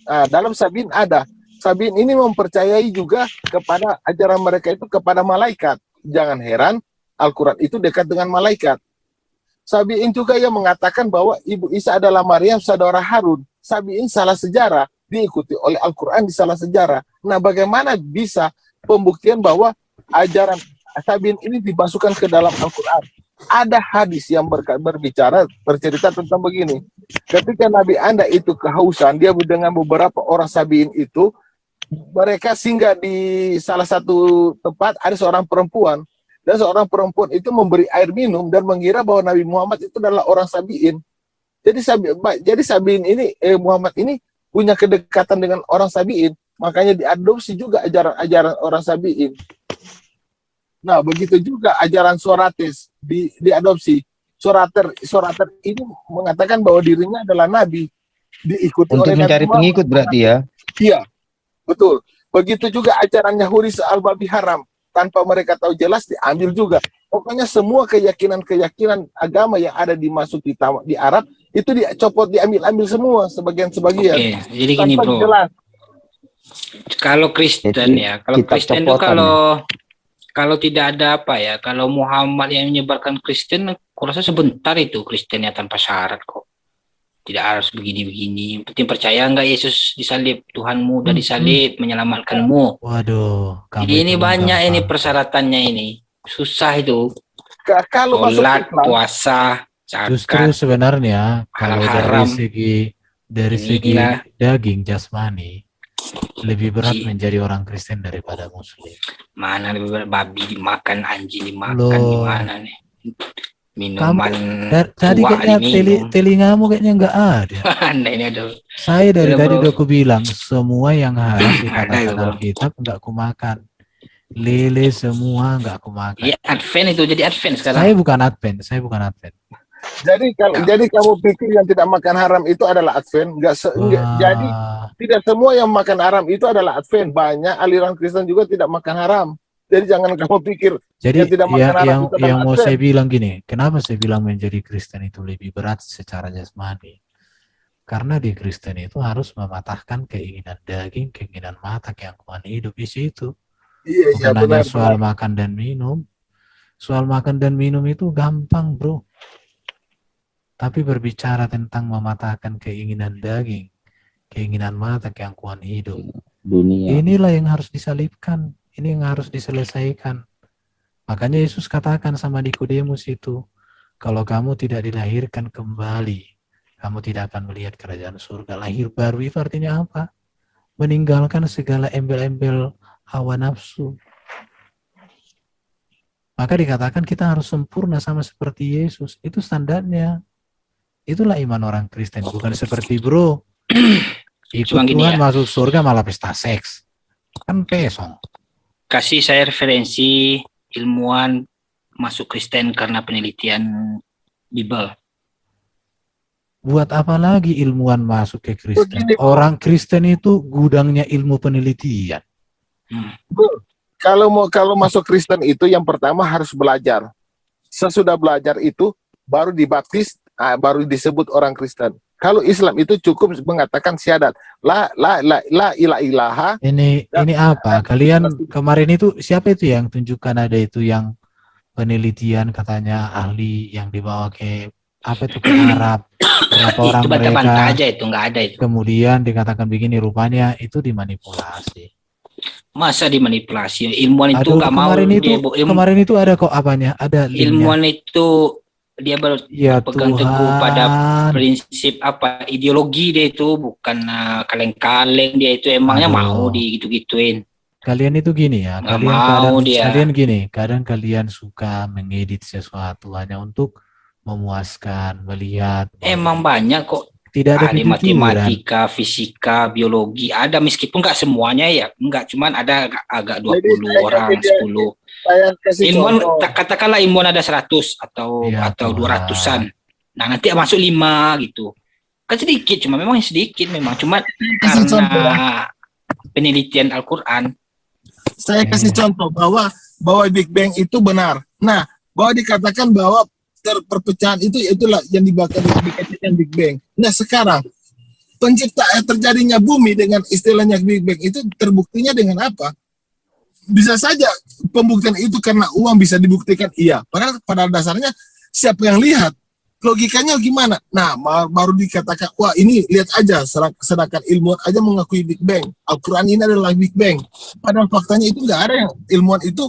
S1: Nah, dalam Sabi'in ada. Sabi'in ini mempercayai juga kepada ajaran mereka itu kepada malaikat. Jangan heran Al-Quran itu dekat dengan malaikat. Sabi'in juga yang mengatakan bahwa Ibu Isa adalah Maryam, saudara Harun. Sabi'in salah sejarah, diikuti oleh Al-Quran di salah sejarah. Nah, bagaimana bisa pembuktian bahwa ajaran Sabi'in ini dimasukkan ke dalam Al-Quran? Ada hadis yang bercerita tentang begini. Ketika Nabi Anda itu kehausan, dia dengan beberapa orang Sabi'in itu, mereka singgah di salah satu tempat, ada seorang perempuan. Dan seorang perempuan itu memberi air minum dan mengira bahwa Nabi Muhammad itu adalah orang Sabi'in. Jadi Sabi'in ini, Muhammad ini punya kedekatan dengan orang Sabi'in. Makanya diadopsi juga ajaran orang Sabi'in. Nah, begitu juga ajaran Surates diadopsi. Surater ini mengatakan bahwa dirinya adalah Nabi. Diikuti
S4: Untuk
S1: oleh
S4: mencari
S1: Nabi Muhammad.
S4: pengikut berarti ya.
S1: Iya, betul. Begitu juga ajaran Yahudi soal babi haram. Tanpa mereka tahu jelas diambil juga. Pokoknya semua keyakinan agama yang ada di Arab itu dicopot, diambil semua sebagian-sebagian.
S2: Oke, jadi gini
S1: Tanpa
S2: bro.
S1: jelas.
S2: Kalau Kristen
S4: Jadi,
S2: ya, kalau
S4: kitab
S2: Kristen itu
S4: copotan
S2: kalau tidak ada apa ya, kalau Muhammad yang menyebarkan Kristen, aku rasa sebentar itu Kristennya tanpa syarat kok. Tidak harus begini-begini. Penting percaya nggak Yesus disalib, Tuhanmu udah disalib, menyelamatkanmu.
S3: Waduh, kamu
S2: Ini
S3: itu
S2: banyak ini
S3: menggampang.
S2: persyaratannya ini. Susah itu.
S1: Kalau masuk
S2: Sholat,
S1: Islam,
S2: puasa,
S3: Justru
S2: zakat.
S3: sebenarnya
S2: halal
S3: kalau
S2: haram.
S3: dari segi
S2: Inilah.
S3: daging jasmani lebih berat
S2: Ji.
S3: menjadi orang Kristen daripada Muslim.
S2: Mana lebih berat, babi dimakan, anjing dimakan,
S3: Loh.
S2: gimana nih? Minuman
S3: Tadi
S2: tua
S3: kayaknya
S2: diminum.
S3: telingamu kayaknya nggak ada.
S2: Anda ini ada.
S3: Saya dari
S2: Iya,
S3: tadi
S2: bro.
S3: udah aku bilang semua yang haram
S2: Ada
S3: dikatakan
S2: ya, bro.
S3: Alkitab nggak aku makan. Lele semua nggak aku makan.
S2: Iya, Advent itu jadi Advent sekarang.
S3: Saya bukan Advent.
S1: Jadi kalau
S2: Ya.
S1: jadi kamu pikir yang tidak makan haram itu adalah Advent? Jadi
S3: Wah,
S1: tidak semua yang makan haram itu adalah Advent. Banyak aliran Kristen juga tidak makan haram. Jadi jangan kamu pikir
S3: jadi
S1: yang tidak makan haram itu adalah
S3: yang mau
S1: Advent.
S3: saya bilang gini, kenapa saya bilang menjadi Kristen itu lebih berat secara jasmani? Karena di Kristen itu harus mematahkan keinginan daging, keinginan mata, keangkuhan hidup di situ.
S1: Iya,
S3: Bukan hanya
S1: benar.
S3: soal makan dan minum. Soal makan dan minum itu gampang, bro. Tapi berbicara tentang mematahkan keinginan daging, keinginan mata, keangkuhan hidup,
S7: Dunia.
S3: inilah yang harus disalibkan. Ini yang harus diselesaikan. Makanya Yesus katakan sama Nikodemus itu, kalau kamu tidak dilahirkan kembali, kamu tidak akan melihat kerajaan surga. Lahir baru itu artinya apa? Meninggalkan segala embel-embel hawa nafsu. Maka dikatakan kita harus sempurna sama seperti Yesus. Itu standarnya. Itulah iman orang Kristen. Bukan seperti bro, ikut
S2: Cuma gini
S3: Tuhan
S2: ya.
S3: masuk surga malah pesta seks. Kan pesong.
S2: Kasih saya referensi ilmuwan masuk Kristen karena penelitian Bible.
S3: Buat apa lagi ilmuwan masuk ke Kristen?
S1: Begini, Bro.
S3: Orang Kristen itu gudangnya ilmu penelitian.
S1: Kalau masuk Kristen itu yang pertama harus belajar. Sesudah belajar itu baru dibaptis, baru disebut orang Kristen. Kalau Islam itu cukup mengatakan syahadat la ilaha.
S3: Ini apa? Kalian kemarin itu siapa itu yang tunjukkan ada itu yang penelitian katanya ahli yang dibawa ke apa itu ke Arab, berapa orang
S2: Itu bantah-bantah
S3: mereka
S2: aja itu, nggak ada itu.
S3: kemudian dikatakan begini, rupanya itu dimanipulasi.
S2: Masa dimanipulasi? Ilmuwan itu
S3: Aduh,
S2: nggak mau
S3: kemarin itu ada kok apanya? Ada linknya.
S2: ilmuwan itu dia
S3: Ya
S2: berpegang teguh pada
S3: Tuhan.
S2: prinsip apa ideologi dia itu, bukan kaleng-kaleng. Dia itu emangnya
S3: Aduh.
S2: mau digitu-gituin.
S3: Kalian itu gini ya,
S2: Nggak mau dia.
S3: kadang kalian suka mengedit sesuatu hanya untuk memuaskan, melihat.
S2: Emang banyak kok
S3: Tidak ada
S2: ahli
S3: kejujuran.
S2: matematika, fisika, biologi ada, meskipun nggak semuanya ya, nggak, cuman ada agak 20 orang, 10.
S1: Saya kasih
S2: Ilmuwan,
S1: contoh.
S2: katakanlah ilmuwan ada 100 atau
S3: Ya,
S2: atau
S3: Tuhan.
S2: 200-an. Nah, nanti masuk 5 gitu. Kan sedikit, cuma memang sedikit memang, cuma
S1: Kasih contoh.
S2: karena penelitian Al-Qur'an.
S1: Saya kasih contoh bahwa Big Bang itu benar. Nah, bahwa dikatakan bahwa perpecahan itulah yang dikatakan Big Bang. Nah, sekarang terjadinya bumi dengan istilahnya Big Bang itu terbuktinya dengan apa? Bisa saja pembuktian itu karena uang bisa dibuktikan, iya. Padahal pada dasarnya siapa yang lihat? Logikanya gimana? Nah, baru dikatakan, wah ini lihat aja, sedangkan ilmuwan aja mengakui Big Bang. Al-Quran ini adalah Big Bang. Padahal faktanya itu nggak ada yang ilmuwan itu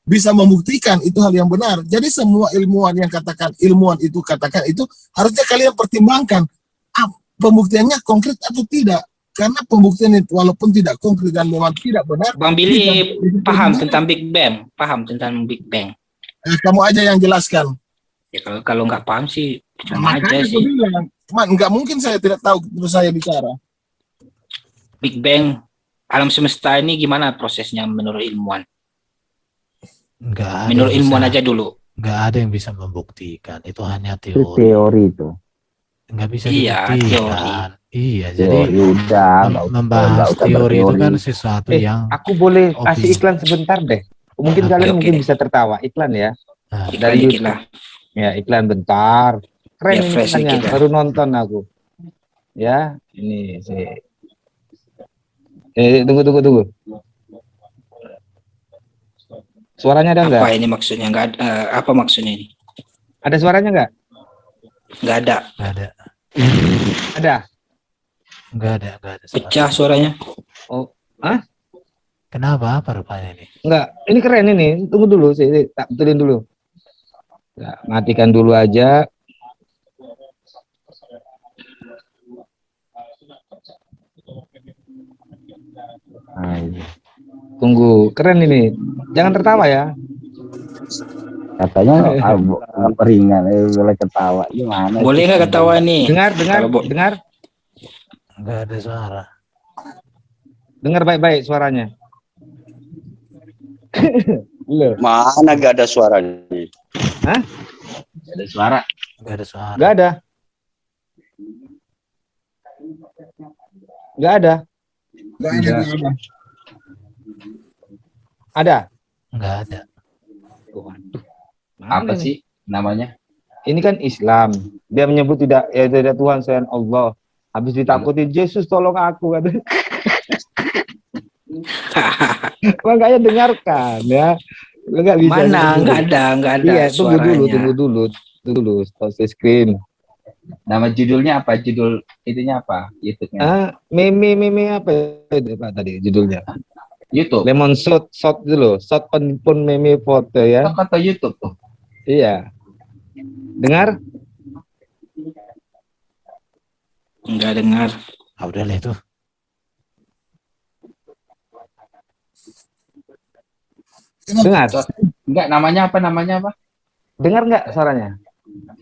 S1: bisa membuktikan itu hal yang benar. Jadi semua ilmuwan yang katakan itu harusnya kalian pertimbangkan pembuktiannya konkret atau tidak. Karena pembuktian itu walaupun tidak konkret dan memang tidak benar.
S2: Bang Billy paham tentang Big Bang,
S1: Kamu aja yang jelaskan.
S2: Ya kalau nggak paham sih sama aja
S1: Makanya
S2: sih.
S1: aku bilang, nggak mungkin saya tidak tahu terus saya bicara.
S2: Big Bang, alam semesta ini gimana prosesnya menurut ilmuwan? Menurut ilmuwan aja dulu.
S3: Nggak ada yang bisa membuktikan. Itu hanya
S7: Itu
S3: teori.
S7: teori itu.
S3: Nggak bisa
S2: Iya,
S3: dibuktikan. Iya, jadi
S7: Teori udah.
S3: membahas teori itu kan sesuatu yang
S4: Aku boleh kasih
S3: opini.
S4: iklan sebentar deh. Mungkin
S3: Oke,
S4: kalian
S2: oke
S4: mungkin
S2: deh.
S4: bisa tertawa. Iklan ya.
S3: Nah,
S4: Dari
S2: Dikit
S4: YouTube.
S2: lah.
S4: Ya, iklan bentar. Keren
S2: Ya,
S4: ini
S2: fresh
S4: iklannya.
S2: dikit ya.
S4: Baru nonton aku. Ya, ini sih. Tunggu. Suaranya ada nggak?
S2: Apa ini maksudnya? Nggak ada. Apa maksudnya ini?
S4: Ada suaranya nggak?
S2: Nggak ada.
S3: nggak ada.
S4: Ada.
S3: Nggak ada.
S2: Pecah suaranya.
S4: Oh,
S3: Kenapa? Apa rupanya ini?
S4: enggak. Ini keren ini. Tunggu dulu sih. Tak betulin dulu. Nah, matikan dulu aja. Nah, ini. Tunggu. Keren ini. Jangan tertawa ya.
S7: Katanya ringan, boleh ketawa gimana?
S2: Boleh nggak ketawa nih?
S4: Dengar,
S2: Kalau
S4: dengar,
S3: Nggak ada suara.
S4: dengar baik-baik suaranya. Loh,
S8: Mana gak ada suaranya?
S4: hah?
S7: Ada suara.
S3: Nggak ada suara.
S4: Nggak ada. Nggak ada.
S1: Nggak ada, nggak ada.
S4: Ada.
S3: Nggak ada.
S7: Apa sih namanya?
S4: Ini kan Islam. Dia menyebut tidak Tuhan selain Allah. Habis ditakutin, Yesus tolong aku. Makanya dengarkan ya. Nggak bisa.
S2: mana? Nggak ada
S4: Iya, tunggu
S2: suaranya.
S4: dulu. Stop screen.
S7: Nama judulnya apa? Judul itunya apa? YouTube-nya.
S4: Meme apa itu Pak tadi judulnya?
S7: YouTube.
S4: Lemon shot dulu. Shot pun meme foto ya.
S7: Kata YouTube tuh.
S4: Iya. Dengar?
S2: Nggak dengar.
S3: Ah, udah lah itu.
S4: Dengar?
S7: Enggak, namanya apa?
S4: Dengar nggak suaranya?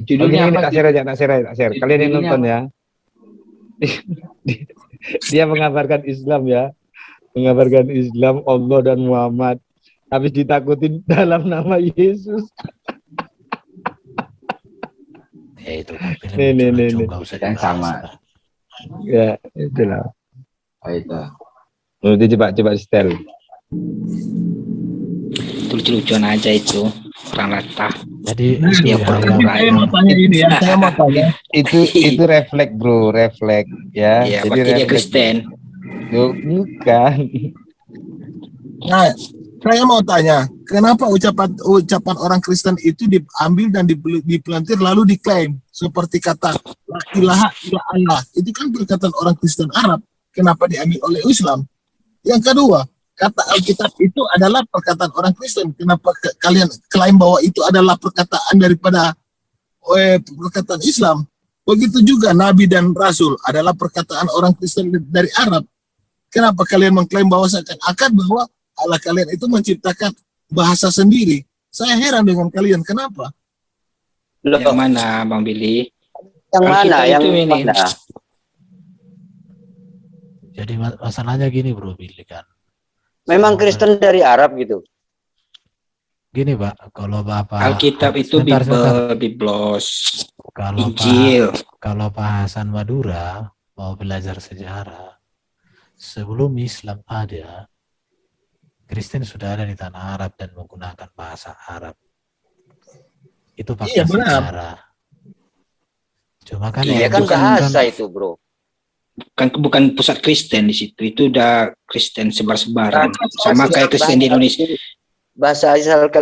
S7: Judulnya
S4: Ini
S7: apa?
S4: tak share aja, tak share. Kalian yang
S7: Judulnya
S4: nonton ya. Dia mengabarkan Islam ya. Mengabarkan Islam, Allah dan Muhammad. Habis ditakutin dalam nama Yesus.
S3: Ya itu kan film
S4: Nih,
S3: lucu-lucu,
S4: nih.
S3: nggak usah
S7: Yang
S3: dibahas
S7: sama.
S3: lah.
S4: Ya, itulah.
S7: Oh, itu.
S4: Nanti coba setel.
S2: Itu lucu-lucuan aja itu. Orang latah.
S3: Jadi
S2: Dia
S3: itu
S2: pura-pura
S1: Saya mau tanya ini ya, saya mau tanya.
S4: Itu refleks bro, refleks ya.
S2: Iya,
S4: Jadi
S2: berarti dia
S4: refleks.
S2: Kristen.
S4: Loh, bukan.
S1: Nah, saya mau tanya, kenapa ucapan orang Kristen itu diambil dan dipelantir lalu diklaim seperti kata la ilaha illallah. Itu kan perkataan orang Kristen Arab. Kenapa diambil oleh Islam? Yang kedua, kata Alkitab itu adalah perkataan orang Kristen. Kenapa kalian klaim bahwa itu adalah perkataan daripada perkataan Islam? Begitu juga Nabi dan Rasul adalah perkataan orang Kristen dari Arab. Kenapa kalian mengklaim bahwa seakan-akan bahwa Allah kalian itu menciptakan bahasa sendiri? Saya heran dengan kalian. Kenapa?
S8: Loh,
S2: Yang mana, Bang Billy?
S8: yang mana?
S2: Alkitab
S8: Yang
S2: itu ini.
S8: mana?
S3: Jadi masalahnya gini bro Billy kan.
S8: Memang Kristen dari Arab gitu.
S3: Gini Pak, kalau Bapak
S2: Alkitab itu
S3: sebentar.
S2: Biblos,
S3: Kalau
S2: Injil.
S3: Kalau Pak Hasan Madura mau belajar sejarah, sebelum Islam ada, Kristen sudah ada di tanah Arab dan menggunakan bahasa Arab. Itu fakta
S1: Iya, benar.
S3: sejarah. Cuma kan
S2: Iya,
S8: Iya kan
S2: bukan-
S8: bahasa itu bro.
S2: Bukan pusat Kristen di situ. Itu udah Kristen sebar-sebaran. Sama kayak Kristen di Indonesia.
S8: Bahasa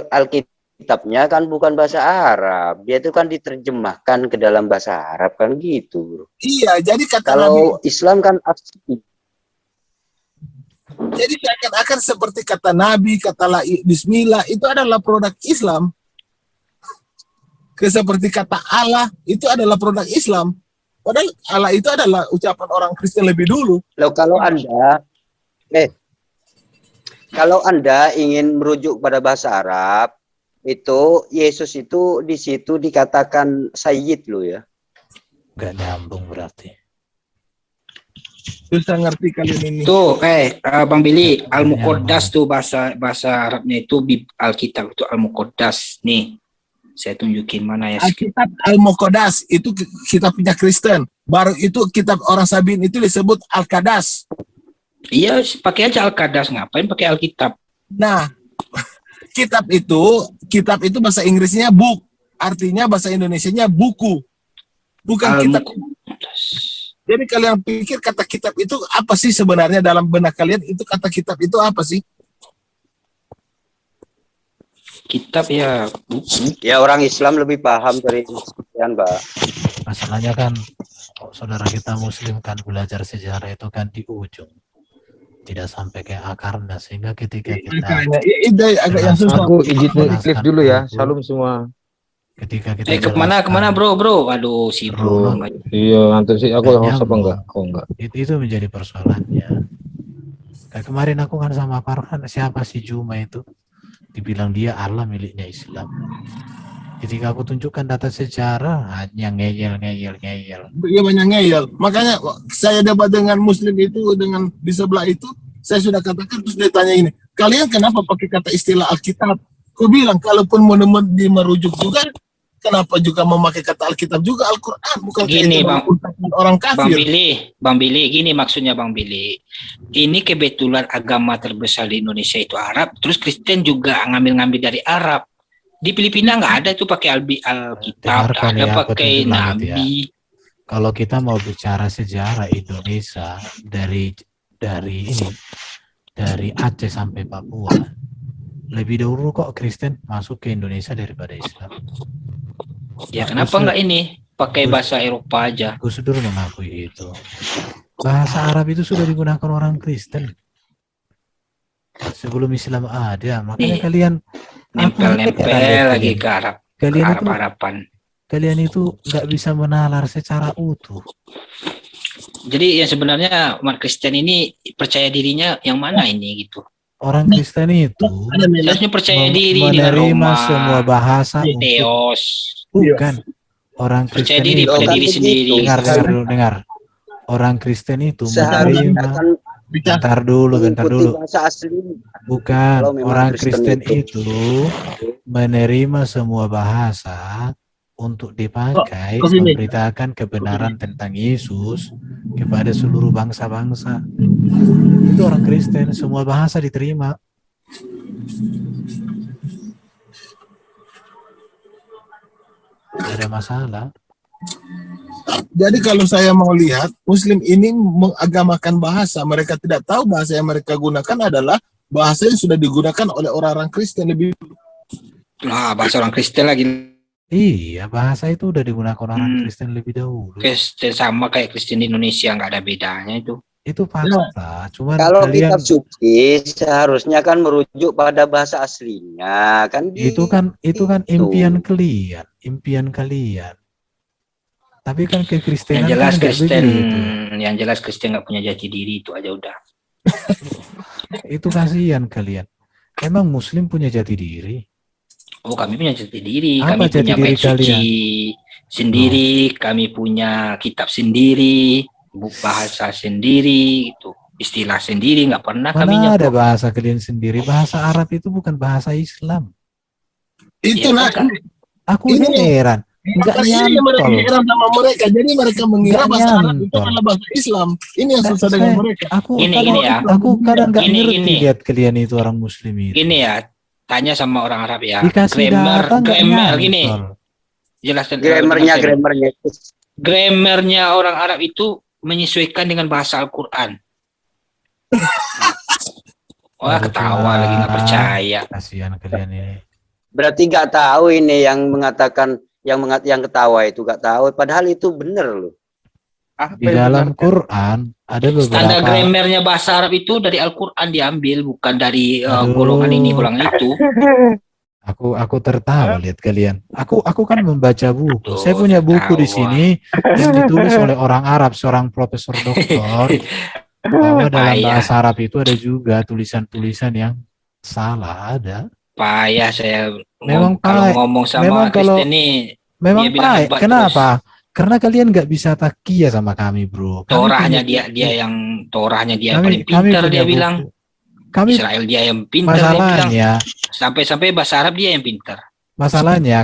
S8: Alkitabnya kan bukan bahasa Arab. Dia itu kan diterjemahkan ke dalam bahasa Arab kan gitu bro.
S1: Iya, jadi kata Nabi,
S8: Kalau Islam kan asli.
S1: jadi seakan-akan seperti kata Nabi, kata la Bismillah itu adalah produk Islam. Seperti kata Allah itu adalah produk Islam. Padahal Allah itu adalah ucapan orang Kristen lebih dulu.
S8: Loh, kalau Anda ingin merujuk pada bahasa Arab, itu Yesus itu di situ dikatakan Sayyid loh ya.
S3: nggak nyambung berarti.
S1: Susah ngerti kalian ini.
S2: Tuh, Bang Billy, Al-Muqaddas tuh bahasa Arabnya itu Alkitab itu Al-Muqaddas. Nih, saya tunjukin mana ya.
S1: Alkitab Al-Muqaddas itu kitabnya Kristen. Baru itu kitab orang Sabin itu disebut Al-Qadas.
S2: Iya, pakai aja Al-Qadas. Ngapain pakai Alkitab?
S1: Nah, kitab itu bahasa Inggrisnya book, artinya bahasa Indonesianya buku. Bukan kitab.
S2: Al-Muqaddas.
S1: Jadi kalian pikir kata kitab itu apa sih sebenarnya dalam benak kalian? Itu kata kitab itu apa sih?
S2: Kitab ya buku.
S8: Ya orang Islam lebih paham dari Kristen, Pak.
S3: Masalahnya kan saudara kita Muslim kan belajar sejarah itu kan di ujung, tidak sampai ke akarnya, sehingga ketika kita
S1: Makanya itu agak yang susah.
S4: Aku izin clip dulu ya. Salam semua.
S3: ketika kita
S2: Kemana bro? Aduh, si bro.
S4: Iya, ngantuk sih. Aku
S3: Nggak
S4: host apa
S3: nyambung.
S4: enggak? Oh enggak.
S3: itu menjadi persoalannya. Kayak kemarin aku kan sama Farhan, siapa si Juma itu dibilang dia Allah miliknya Islam. Ketika aku tunjukkan data sejarah, hanya ngeyel.
S1: Dia banyak ngeyel. Makanya saya debat dengan Muslim itu, dengan di sebelah itu, saya sudah katakan, terus dia tanya ini, kalian kenapa pakai kata istilah Alkitab? Aku bilang, kalaupun mau merujuk juga, kenapa juga memakai kata Alkitab juga Al-Quran, bukan
S2: Gini,
S1: kayak
S2: Bang.
S1: orang
S2: Bang
S1: kafir.
S2: Billy, gini maksudnya Bang Billy. Ini kebetulan agama terbesar di Indonesia itu Arab, terus Kristen juga ngambil-ngambil dari Arab. Di Filipina nggak ada tuh pakai Alkitab,
S3: Dengarkan
S2: ada
S3: ya, aku
S2: pakai
S3: tunjuk langit ya.
S2: Nabi.
S3: Kalau kita mau bicara sejarah Indonesia dari Aceh sampai Papua, lebih dahulu kok Kristen masuk ke Indonesia daripada Islam.
S2: Ya kenapa nggak ini pakai bahasa Eropa aja?
S3: Gus Dur mengakui itu. Bahasa Arab itu sudah digunakan orang Kristen sebelum Islam ada. Makanya
S2: Iya.
S3: kalian
S2: Nempel-nempel lagi ke Arab,
S3: Kalian itu
S2: Arab-Araban.
S3: kalian itu nggak bisa menalar secara utuh.
S2: Jadi yang sebenarnya umat Kristen ini percaya dirinya yang mana ini gitu?
S3: Orang Kristen itu
S2: Seharusnya percaya diri dengan
S3: menerima
S2: Roma,
S3: semua bahasa untuk
S2: Theos.
S3: bukan orang
S2: Percaya
S3: Kristen
S2: diri
S3: itu.
S2: pada
S8: Bukan
S2: diri
S8: begitu.
S2: sendiri.
S3: Dengar. Orang Kristen itu
S8: Seharusnya
S3: menerima.
S8: kan
S3: Bentar dulu.
S8: mengikuti bahasa asli.
S3: Bukan,
S8: Kalau memang
S3: orang
S8: Kristen
S3: Kristen itu menerima semua bahasa untuk dipakai
S1: Oh, kesini.
S3: memberitakan kebenaran tentang Yesus kepada seluruh bangsa-bangsa. Itu orang Kristen, semua bahasa diterima. Tidak ada masalah.
S1: Jadi kalau saya mau lihat, Muslim ini mengagamakan bahasa. Mereka tidak tahu bahasa yang mereka gunakan adalah bahasa yang sudah digunakan oleh orang-orang Kristen lebih.
S2: Nah, bahasa orang Kristen lagi.
S3: Iya, bahasa itu udah digunakan orang Kristen lebih dahulu.
S2: Kristen sama kayak Kristen di Indonesia, nggak ada bedanya itu.
S3: Itu fakta. Cuman
S8: Kalau
S3: kalian
S8: kitab suci seharusnya kan merujuk pada bahasa aslinya kan.
S3: itu kan impian kalian. Tapi kan kekristenan
S2: Yang jelas
S3: kan nggak
S2: Kristen,
S3: begitu.
S2: yang jelas Kristen nggak punya jati diri, itu aja udah.
S3: Itu kasihan kalian. Emang Muslim punya jati diri?
S2: Oh, kami punya jati diri,
S3: Apa
S2: kami
S3: jati
S2: punya
S3: diri
S2: bait suci sendiri, kami punya kitab sendiri, bahasa sendiri, itu istilah sendiri, nggak pernah kami
S3: Mana ada
S2: nyaplok.
S3: bahasa kalian sendiri? Bahasa Arab itu bukan bahasa Islam.
S1: Itu
S2: Ya, kan?
S3: Aku heran. Enggak
S1: Ini mereka
S3: nyantol.
S1: heran sama mereka. Jadi mereka mengira
S3: Nggak
S1: bahasa Arab itu
S3: nyantol.
S1: adalah bahasa Islam. Ini yang susah dengan mereka.
S3: Aku
S2: Gini ya.
S3: Aku kadang nggak
S2: Gini.
S3: ngerti lihat kalian itu orang Muslim itu.
S2: Gini ya, tanya sama orang Arab ya.
S3: Dikasih data nggak
S2: Grammar gini.
S3: nyantol.
S2: Jelaskan.
S8: Grammarnya.
S2: Grammarnya orang Arab itu menyesuaikan dengan bahasa Al-Quran. Wah, ketawa lagi nggak percaya.
S3: Kasihan kalian ini.
S8: Berarti nggak tahu ini yang mengatakan yang ketawa itu nggak tahu. Padahal itu benar loh.
S3: Di dalam Quran ada
S2: Standar
S3: beberapa.
S2: grammarnya bahasa Arab itu dari Al-Quran diambil, bukan dari
S3: Aduh.
S2: golongan ini, golongan itu.
S3: Aku tertawa lihat kalian. Aku kan membaca buku.
S2: Aduh,
S3: Saya punya buku di
S2: tertawa.
S3: sini yang ditulis oleh orang Arab, seorang profesor doktor, bahwa dalam
S2: Payah.
S3: bahasa Arab itu ada juga tulisan-tulisan yang salah ada.
S2: Payah saya
S3: Memang
S2: kalau
S3: payah.
S2: ngomong sama
S3: Memang kalau-
S2: Kristen nih,
S3: Memang
S2: dia bilang
S3: baik.
S2: hebat
S3: Kenapa? Karena kalian nggak bisa takia sama kami, bro. Kami
S2: Torahnya
S3: punya
S2: dia yang Torahnya dia yang
S3: kami-
S2: paling
S3: kami
S2: pintar,
S3: punya
S2: dia
S3: buku.
S2: bilang.
S3: Kami
S2: Israel dia yang pintar, dia bilang.
S3: masalahnya,
S2: Sampai-sampai bahasa Arab dia yang pintar.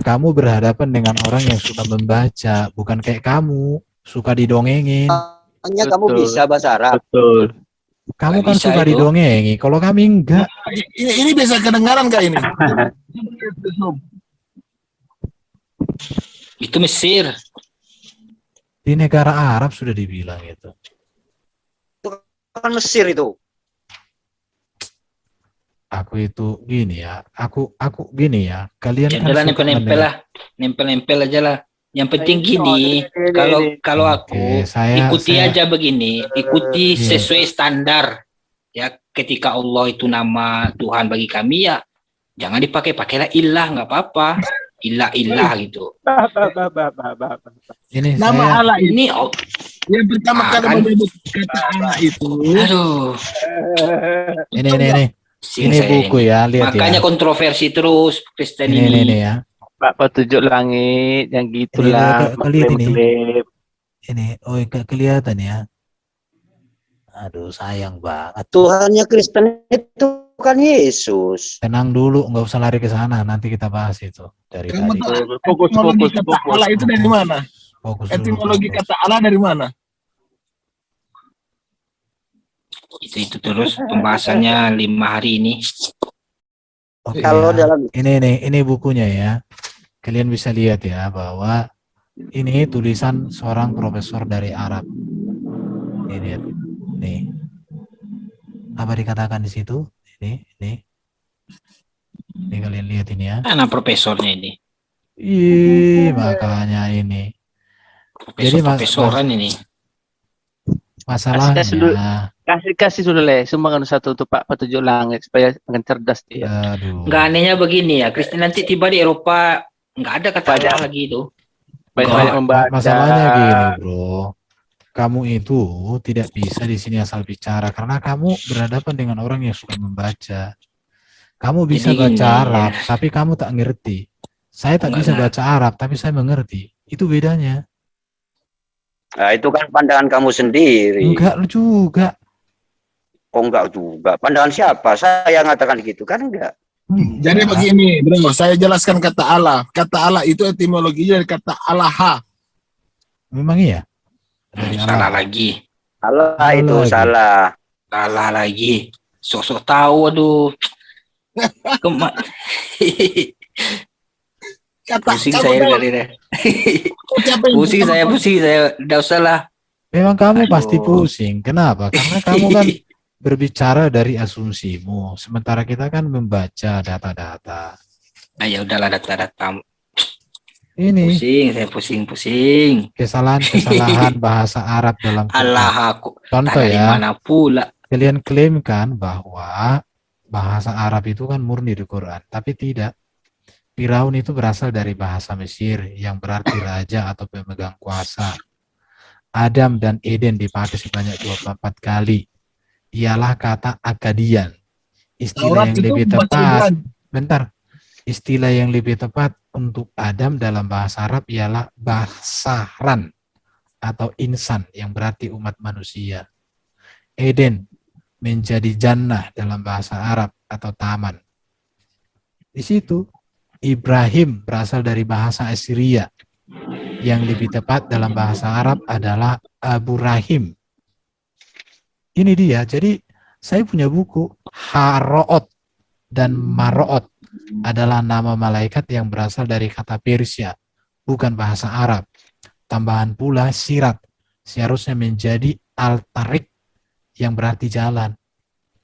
S3: kamu berhadapan dengan orang yang suka membaca, bukan kayak kamu suka didongengin.
S8: Hanya kamu
S5: Betul.
S8: bisa bahasa Arab.
S5: Betul.
S3: Kamu
S2: Nggak
S3: kan
S2: bisa
S3: suka
S2: itu.
S3: didongengi. Kalau kami enggak.
S1: Ini bisa kedengaran kah ini?
S2: Itu Mesir.
S3: Di negara Arab sudah dibilang itu.
S8: Kan Mesir itu.
S3: Aku itu gini ya. Aku gini ya. Kalian
S2: Ya
S3: kan
S2: udahlah,
S3: suka
S2: nempel-nempel lah. Nempel-nempel aja lah. Yang penting gini, kalau
S3: Oke,
S2: aku ikuti aja begini, ikuti
S3: Iya.
S2: sesuai standar. Ya, ketika Allah itu nama Tuhan bagi kami, ya jangan pakailah ilah, nggak apa-apa. Ilah gitu.
S3: Ini
S1: Nama
S3: saya
S1: Allah ini
S2: Ini
S1: yang pertama kali
S2: kan.
S1: menyebut kata Allah itu.
S2: aduh,
S3: ini
S2: Pusing
S3: Ini
S2: saya
S3: buku
S2: ini.
S3: ya, lihat
S2: Makanya
S3: ya.
S2: kontroversi terus Kristen
S3: Ini
S2: ini.
S3: ya.
S9: Pak petunjuk langit yang
S3: Ini
S9: gitulah,
S3: kalian ini.
S9: mengklaim-klaim.
S3: Ini, oh kelihatan ya. Aduh, sayang banget.
S8: Tuhannya Kristen itu kan Yesus.
S3: Tenang dulu, nggak usah lari ke sana. Nanti kita bahas itu dari
S1: Kamu
S3: tadi.
S1: tahu
S9: Fokus,
S1: etimologi
S9: fokus,
S1: kata
S9: fokus.
S1: Allah itu dari mana?
S3: Fokus dulu.
S1: Etimologi
S3: fokus.
S1: kata Allah dari mana?
S2: Itu terus pembahasannya 5 hari ini.
S3: Oke
S8: Kalau
S3: ya.
S8: dalam
S3: Ini bukunya ya. Kalian bisa lihat ya bahwa ini tulisan seorang profesor dari Arab. Ini lihat. Nih. Apa dikatakan di situ? Ini kalian lihat ini ya.
S2: Mana profesornya ini?
S3: Ih, makanya ini. Jadi
S2: Profesoran ini.
S3: masalahnya
S9: Kasih dulu. Kasih dulu le, sumbangan satu untuk Pak petunjuk langit supaya makin cerdas dia.
S3: aduh.
S2: Nggak anehnya begini ya, Kristen nanti tiba di Eropa nggak ada kata
S9: Banyak.
S2: Allah lagi itu.
S9: Banyak membaca.
S3: Masalahnya gini, bro. Kamu itu tidak bisa di sini asal bicara karena kamu berhadapan dengan orang yang suka membaca. Kamu bisa
S2: Jadi
S3: baca
S2: gini,
S3: Arab, tapi kamu tak ngerti. Saya tak bisa
S2: Enggak.
S3: baca Arab, tapi saya mengerti. Itu bedanya.
S8: Nah, itu kan pandangan kamu sendiri.
S3: Enggak juga.
S8: Oh, enggak juga. Pandangan siapa? Saya ngatakan gitu kan enggak.
S1: Jadi begini, bro, saya jelaskan kata Allah. Kata Allah itu etimologinya dari kata Allah.
S3: Memang iya. Dari
S2: Salah
S3: Allah.
S2: lagi.
S8: Allah
S3: Salah
S8: itu
S3: lagi.
S8: salah.
S2: Salah lagi. Sok-sok tahu, aduh. Pusing
S1: kamu
S2: saya
S1: tahu
S2: kali deh.
S1: siapa yang
S2: Pusing saya. Udah usah lah.
S3: Memang kamu
S2: Aduh.
S3: pasti pusing. Kenapa? Karena kamu kan berbicara dari asumsimu. Sementara kita kan membaca data-data.
S2: Nah, ya udahlah data-data.
S3: Ini
S2: Saya pusing.
S3: kesalahan-kesalahan bahasa Arab dalam Quran.
S2: Allah aku.
S3: Contoh
S2: Dari
S3: ya,
S2: mana pula?
S3: kalian klaimkan bahwa bahasa Arab itu kan murni di Quran, tapi tidak. Firaun itu berasal dari bahasa Mesir yang berarti raja atau pemegang kuasa. Adam dan Eden dipakai sebanyak 24 kali. Ialah kata Akadian. Istilah
S1: Taurat
S3: yang
S1: itu
S3: lebih
S1: bahasa
S3: tepat.
S1: Ibrani.
S3: Bentar. Istilah yang lebih tepat untuk Adam dalam bahasa Arab ialah basaran atau insan yang berarti umat manusia. Eden menjadi jannah dalam bahasa Arab atau taman. Di situ Ibrahim berasal dari bahasa Assyria. Yang lebih tepat dalam bahasa Arab adalah Abu Rahim. Ini dia. Jadi saya punya buku Haroot dan Maroot adalah nama malaikat yang berasal dari kata Persia, bukan bahasa Arab. Tambahan pula sirat seharusnya menjadi al-tarik yang berarti jalan.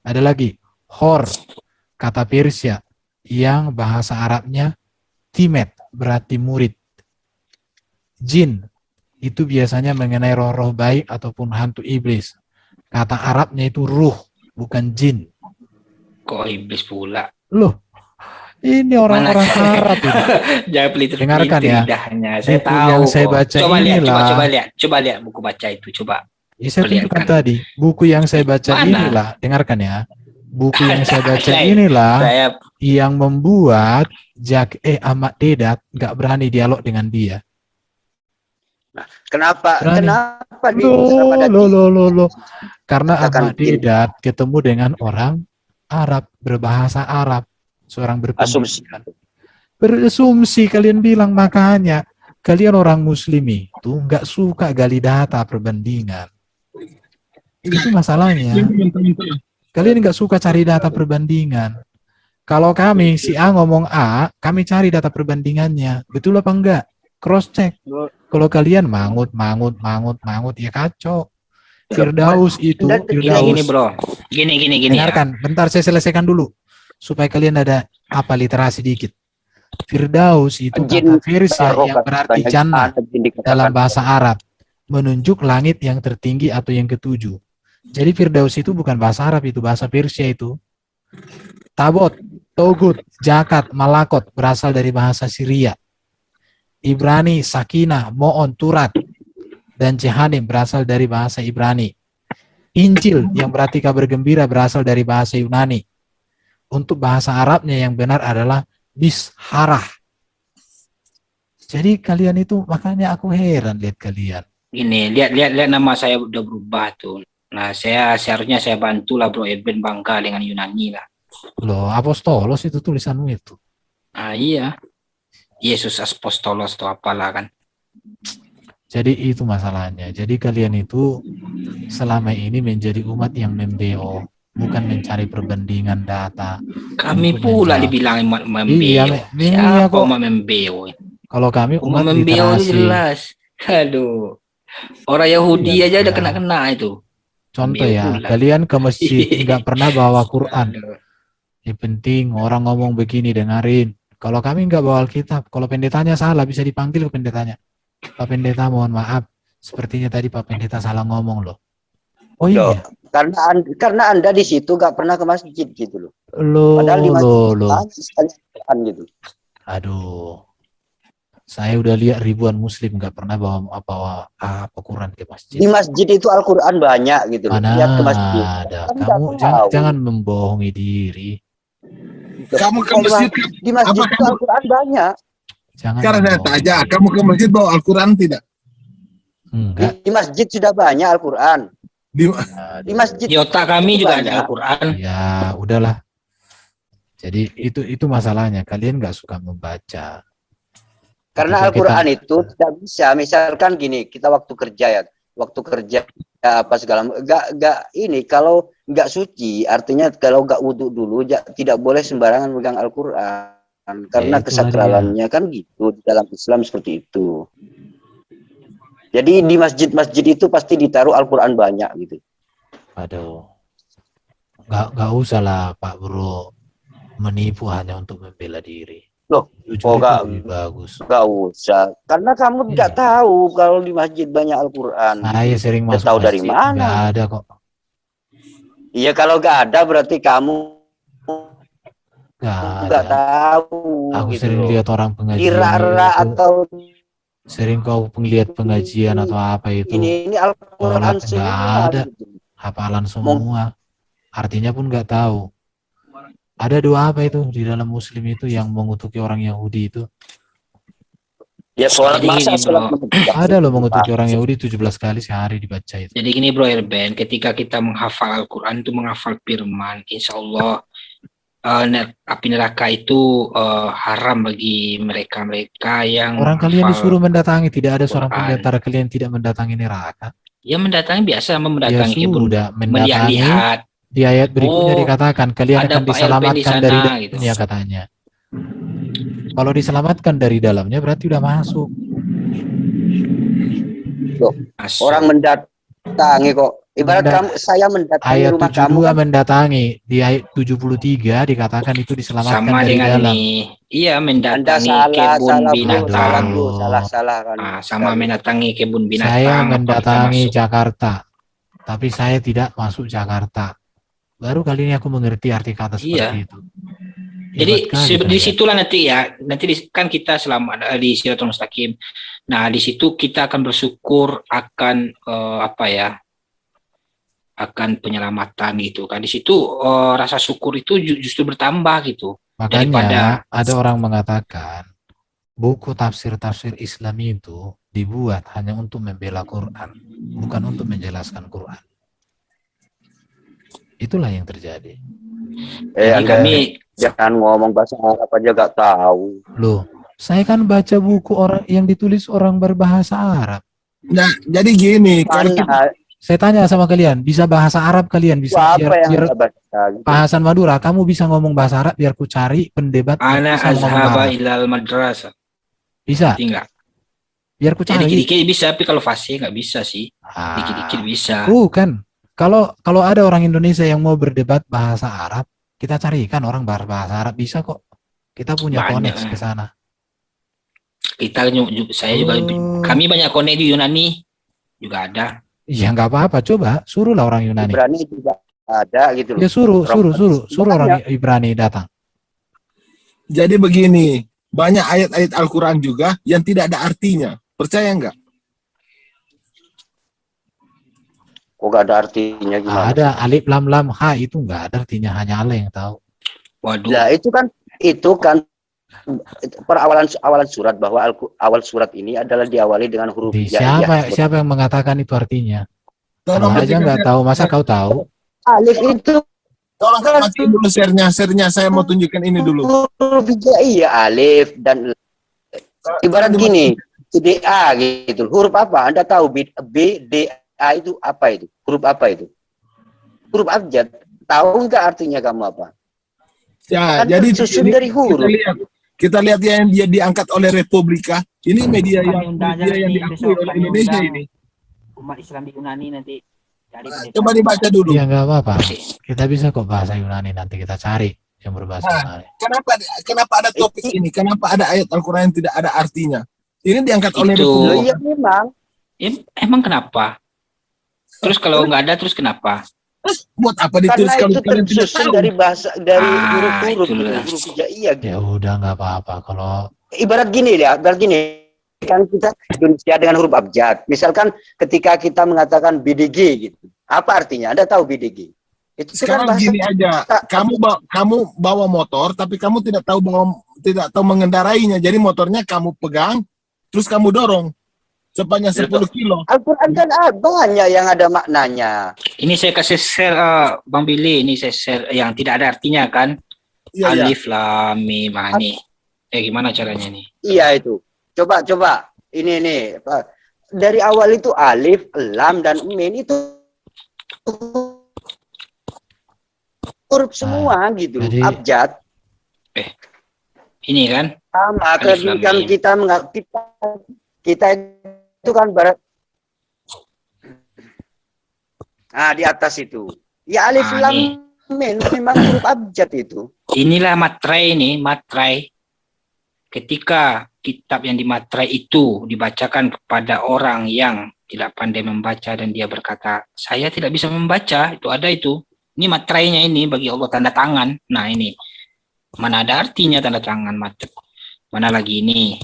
S3: Ada lagi hor, kata Persia yang bahasa Arabnya timet berarti murid. Jin itu biasanya mengenai roh-roh baik ataupun hantu iblis. Kata Arabnya itu ruh, bukan jin.
S2: Kok iblis pula?
S3: Loh, ini orang-orang
S2: Mana?
S3: Arab ini.
S2: Jangan pelit
S3: Dengarkan ya.
S2: lidahnya. Saya
S3: Buku
S2: tahu.
S3: yang saya
S2: kok.
S3: baca
S2: coba lihat,
S3: inilah.
S2: coba lihat buku baca itu, coba.
S3: Ya, saya tunjukkan
S2: Perlihatkan.
S3: tadi. Buku yang saya baca
S2: Mana?
S3: inilah. Dengarkan ya. Buku yang saya baca
S2: Saya-
S3: inilah
S2: Saya
S3: yang membuat Ahmad Dedat nggak berani dialog dengan dia.
S8: Kenapa?
S3: Berani.
S8: Kenapa di
S3: Loh. Karena
S8: Katakan
S3: Ahmad Dedat ketemu dengan orang Arab, berbahasa Arab. Seorang
S8: asumsi.
S3: berasumsi kalian bilang, makanya kalian orang muslim itu nggak suka gali data perbandingan. Itu masalahnya. Kalian nggak suka cari data perbandingan. Kalau kami, si A ngomong A, kami cari data perbandingannya. Betul apa enggak? Cross check. Kalau kalian mangut, ya kacau. Firdaus itu,
S2: gini bro. Gini ya.
S3: dengarkan, bentar saya selesaikan dulu. Supaya kalian ada apa literasi dikit. Firdaus itu kata Persia yang berarti jannah dalam bahasa Arab. Menunjuk langit yang tertinggi atau yang ketujuh. Jadi Firdaus itu bukan bahasa Arab, itu bahasa Persia itu. Tabot, Togut, Jakat, Malakot berasal dari bahasa Syria. Ibrani, Sakinah, Mo'on, Turat, dan Jehanim berasal dari bahasa Ibrani. Injil yang berarti kabar gembira berasal dari bahasa Yunani. untuk bahasa Arabnya yang benar adalah bisharah. Jadi kalian itu, makanya aku heran lihat kalian.
S2: Gini, lihat nama saya udah berubah tuh. Nah, seharusnya saya bantulah Bro Eben bangga dengan Yunani lah.
S3: Loh, apostolos itu tulisanmu itu.
S2: Ah iya. Yesus apostolos atau apalah kan.
S3: Jadi itu masalahnya. Jadi kalian itu selama ini menjadi umat yang membeo, bukan mencari perbandingan data.
S2: Kami
S3: untuk
S2: pula
S3: menjawab.
S2: dibilang
S3: Iya,
S2: membeo.
S3: iya
S2: Siapa
S3: kok.
S2: umat membeo?
S3: Kalau kami
S2: Umat
S3: umat
S2: membeo itu
S3: literasi.
S2: jelas. Aduh. Orang Yahudi aja udah
S3: Ya.
S2: kena itu.
S3: Contoh
S2: Membeo
S3: ya,
S2: pula.
S3: kalian ke masjid nggak pernah bawa Quran.
S2: Aduh.
S3: Yang penting orang ngomong begini dengerin. Kalau kami nggak bawa Alkitab, kalau pendetanya salah bisa dipanggil ke pendetanya. Pak Pendeta mohon maaf, sepertinya tadi Pak Pendeta salah ngomong loh. Oh
S8: Loh,
S3: iya,
S8: karena Anda di situ nggak pernah ke masjid gitu loh. Padahal di masjid
S3: loh.
S8: banyak sekali Quran gitu.
S3: Aduh, saya udah lihat ribuan Muslim nggak pernah bawa apa Quran ke masjid.
S8: Di masjid itu Al-Quran banyak gitu loh.
S3: Mana
S8: Lihat ke masjid.
S3: ada?
S8: Kan nggak
S3: Kamu
S8: tahu.
S3: jangan membohongi diri.
S1: Kamu ke
S8: Kalau
S1: masjid,
S8: di masjid
S1: apa
S8: itu Al-Quran banyak.
S3: Jangan
S1: sekarang saya
S3: membohongi
S1: tanya,
S3: diri.
S1: kamu ke masjid bawa Al-Quran tidak?
S3: Enggak.
S8: Di masjid sudah banyak Al-Quran. Di
S3: Aduh.
S8: masjid
S2: Di otak kami
S8: itu
S2: juga
S8: banyak.
S2: ada Al-Quran.
S3: Ya udahlah. Jadi itu masalahnya. Kalian nggak suka membaca.
S8: Karena
S3: Ketika
S8: Al-Quran
S3: kita-
S8: itu tidak bisa. Misalkan gini, kita waktu kerja ya, apa segala nggak ini kalau nggak suci artinya kalau nggak wudhu dulu tidak boleh sembarangan megang Al-Quran karena
S3: Ya, itulah
S8: kesakralannya kan gitu di dalam Islam seperti itu. Jadi di masjid-masjid itu pasti ditaruh Al-Quran banyak gitu.
S3: Aduh, nggak usah lah Pak Bro menipu hanya untuk membela diri.
S8: Loh,
S3: Jujur itu
S8: nggak
S3: lebih bagus.
S8: nggak usah karena kamu nggak
S3: Iya.
S8: tahu kalau di masjid banyak Al-Quran.
S3: Saya sering
S8: Udah
S3: masuk
S8: tahu dari
S3: masjid,
S8: mana?
S3: nggak ada kok.
S8: Iya kalau nggak ada berarti kamu
S3: Nggak
S8: nggak
S3: ada.
S8: tahu.
S3: Aku
S8: gitu
S3: sering
S8: loh.
S3: lihat orang pengajian
S8: Kira-kira
S3: itu,
S8: atau
S3: sering kau lihat pengajian atau apa itu,
S8: ini Al-Quran
S3: sholat nggak
S8: semua.
S3: ada,
S8: gitu.
S3: hafalan semua, artinya pun nggak tahu. Ada doa apa itu di dalam Muslim itu yang mengutuki orang Yahudi itu?
S8: Ya sholat
S2: Jadi
S8: masa
S2: gini,
S8: sholat
S2: Bro.
S8: menghadap
S3: Ada loh
S8: Pak.
S3: mengutuki orang Yahudi 17 kali sehari dibaca itu.
S2: Jadi gini Bro Erben, ketika kita menghafal Al-Quran itu menghafal firman, insya Allah api neraka itu haram bagi mereka yang
S3: Orang kalian
S2: menghafal
S3: disuruh mendatangi, tidak ada seorang pun di
S2: Quran.
S3: antara kalian tidak mendatangi neraka.
S2: Ya mendatangi biasa
S3: Ya
S2: mendatangi kebun,
S3: sudah, mendatangi.
S2: melihat-lihat.
S3: Di ayat berikutnya
S2: Oh,
S3: dikatakan kalian
S2: ada
S3: akan
S2: Pak Erben di
S3: diselamatkan
S2: sana,
S3: dari
S2: gitu.
S3: dalamnya katanya. Kalau diselamatkan dari dalamnya berarti udah masuk.
S2: Masuk.
S8: Orang mendatangi kok. Ibarat saya mendatangi
S3: Ayat
S8: rumah kamu
S3: 72
S8: kan.
S3: mendatangi, di ayat 73 dikatakan itu diselamatkan
S2: Sama
S3: dari
S2: dengan
S3: dalam.
S2: nih, iya
S8: Anda
S2: mendatangi
S8: salah
S2: kebun
S8: bro,
S2: binatang.
S8: salah kan.
S2: Nah, sama mendatangi kebun binatang.
S3: Saya
S2: apa kita
S3: mendatangi
S2: masuk?
S3: Jakarta, tapi saya tidak masuk Jakarta. Baru kali ini aku mengerti arti kata seperti itu.
S2: Jadi
S3: Hebat kali
S2: di
S3: kalian.
S2: situlah nanti kan kita selama di Siratul Mustaqim. Nah, di situ kita akan bersyukur akan akan penyelamatan gitu kan. Di situ rasa syukur itu justru bertambah gitu.
S3: Makanya ada orang mengatakan buku tafsir-tafsir Islam itu dibuat hanya untuk membela Quran, bukan untuk menjelaskan Quran. Itulah yang terjadi.
S2: Jadi kami
S8: jangan ngomong bahasa Arab aja gak tahu.
S3: Loh, saya kan baca buku orang yang ditulis orang berbahasa Arab.
S1: Nah, jadi gini, kalau kita,
S3: Saya tanya sama kalian, bisa bahasa Arab kalian? Bisa
S8: apa yang
S3: biar
S8: nggak baca? Gitu.
S3: Pak Hasan Madura, kamu bisa ngomong bahasa Arab biar ku cari pendebat yang
S2: ana
S3: bisa ngomong
S2: azhaba
S3: Arab.
S2: ilal madrasah.
S3: Bisa?
S2: Tinggal.
S3: Biar ku
S2: Ya
S3: cari.
S2: dikit-dikit bisa, tapi kalau fasih nggak bisa sih.
S3: Ah,
S2: Dikit-dikit bisa.
S3: bukan. Kalau ada orang Indonesia yang mau berdebat bahasa Arab, kita carikan orang bahasa Arab bisa kok. Kita punya
S2: Banyak.
S3: koneksi ke sana.
S2: Kami banyak konek di Yunani juga ada.
S3: Ya nggak apa-apa, coba suruhlah orang Yunani.
S8: Ibrani juga ada gitu loh.
S3: Ya suruh orang Ibrani datang.
S1: jadi begini, banyak ayat-ayat Al-Quran juga yang tidak ada artinya. Percaya nggak?
S8: Kok gak ada artinya gimana?
S3: Ada alif lam lam ha itu nggak ada artinya, hanya Allah yang tahu.
S2: Waduh.
S8: Nah, itu kan awalan surat bahwa awal surat ini adalah diawali dengan huruf
S3: Siapa yang mengatakan itu artinya?
S1: Tolong
S3: Kalau aja nggak tahu, masa kau tahu?
S8: Alif itu
S1: Tolong matiin dulu share-nya saya mau tunjukkan ini dulu.
S8: huruf hijaiyah, alif dan ibarat gini, DA gitu. Huruf apa? Anda tahu B, D, A itu apa itu? Huruf apa itu? Huruf abjad. Tahu nggak artinya kamu apa?
S1: Ya,
S8: Kan
S1: jadi
S8: tersusun
S1: ini
S8: dari huruf.
S1: kita lihat yang dia diangkat oleh Republika. Ini media yang diakui oleh Indonesia ini.
S2: Umat Islam di Yunani nanti cari
S1: Coba dibaca dulu.
S3: Iya nggak apa-apa. Kita bisa kok bahasa Yunani, nanti kita cari yang berbahasa Yunani.
S1: Kenapa ada topik ini? Kenapa ada ayat Al-Quran yang tidak ada artinya? Ini diangkat oleh
S2: Itu.
S1: Republika.
S8: Iya memang.
S2: Emang kenapa? Terus kalau nggak ada terus kenapa?
S1: Buat apa ditulis
S8: Karena
S1: kalau
S8: itu
S1: kalian tidak
S8: tersusun
S1: tahu?
S8: dari bahasa dari huruf-huruf gitu,
S2: itulah.
S8: huruf hijaiyah gitu.
S3: Ya udah nggak apa-apa. Kalau
S8: Ibarat gini ya, ibarat gini kan kita Indonesia dengan huruf abjad. Misalkan ketika kita mengatakan BDG gitu. Apa artinya? Anda tahu BDG? Itu
S1: Sekarang
S8: kan bahasa
S1: gini aja, kamu bawa motor tapi kamu tidak tahu mengendarainya. Jadi motornya kamu pegang terus kamu dorong sepanjang 10 kilo.
S8: Al-Quran kan banyak yang ada maknanya.
S2: Ini saya kasih share Bang Billy, ini saya share yang tidak ada artinya kan?
S1: Iya, iya.
S2: Alif Lam Mim nih. Gimana caranya nih?
S8: Iya itu. Coba. Ini apa? Dari awal itu alif, lam dan mim itu huruf semua gitu.
S3: jadi-
S8: Abjad.
S2: Ini kan?
S8: Sama
S2: Alif, lam,
S8: kan
S2: mim.
S8: kita itu kan barat. Nah, di atas itu. Ya alif lam
S2: Nih.
S8: mim memang huruf abjad itu.
S2: Inilah matrai ini, matrai. Ketika kitab yang dimatrai itu dibacakan kepada orang yang tidak pandai membaca dan dia berkata, saya tidak bisa membaca, itu ada itu. Ini matrainya ini bagi Allah tanda tangan. Nah ini, mana ada artinya tanda tangan matrai? Mana lagi ini?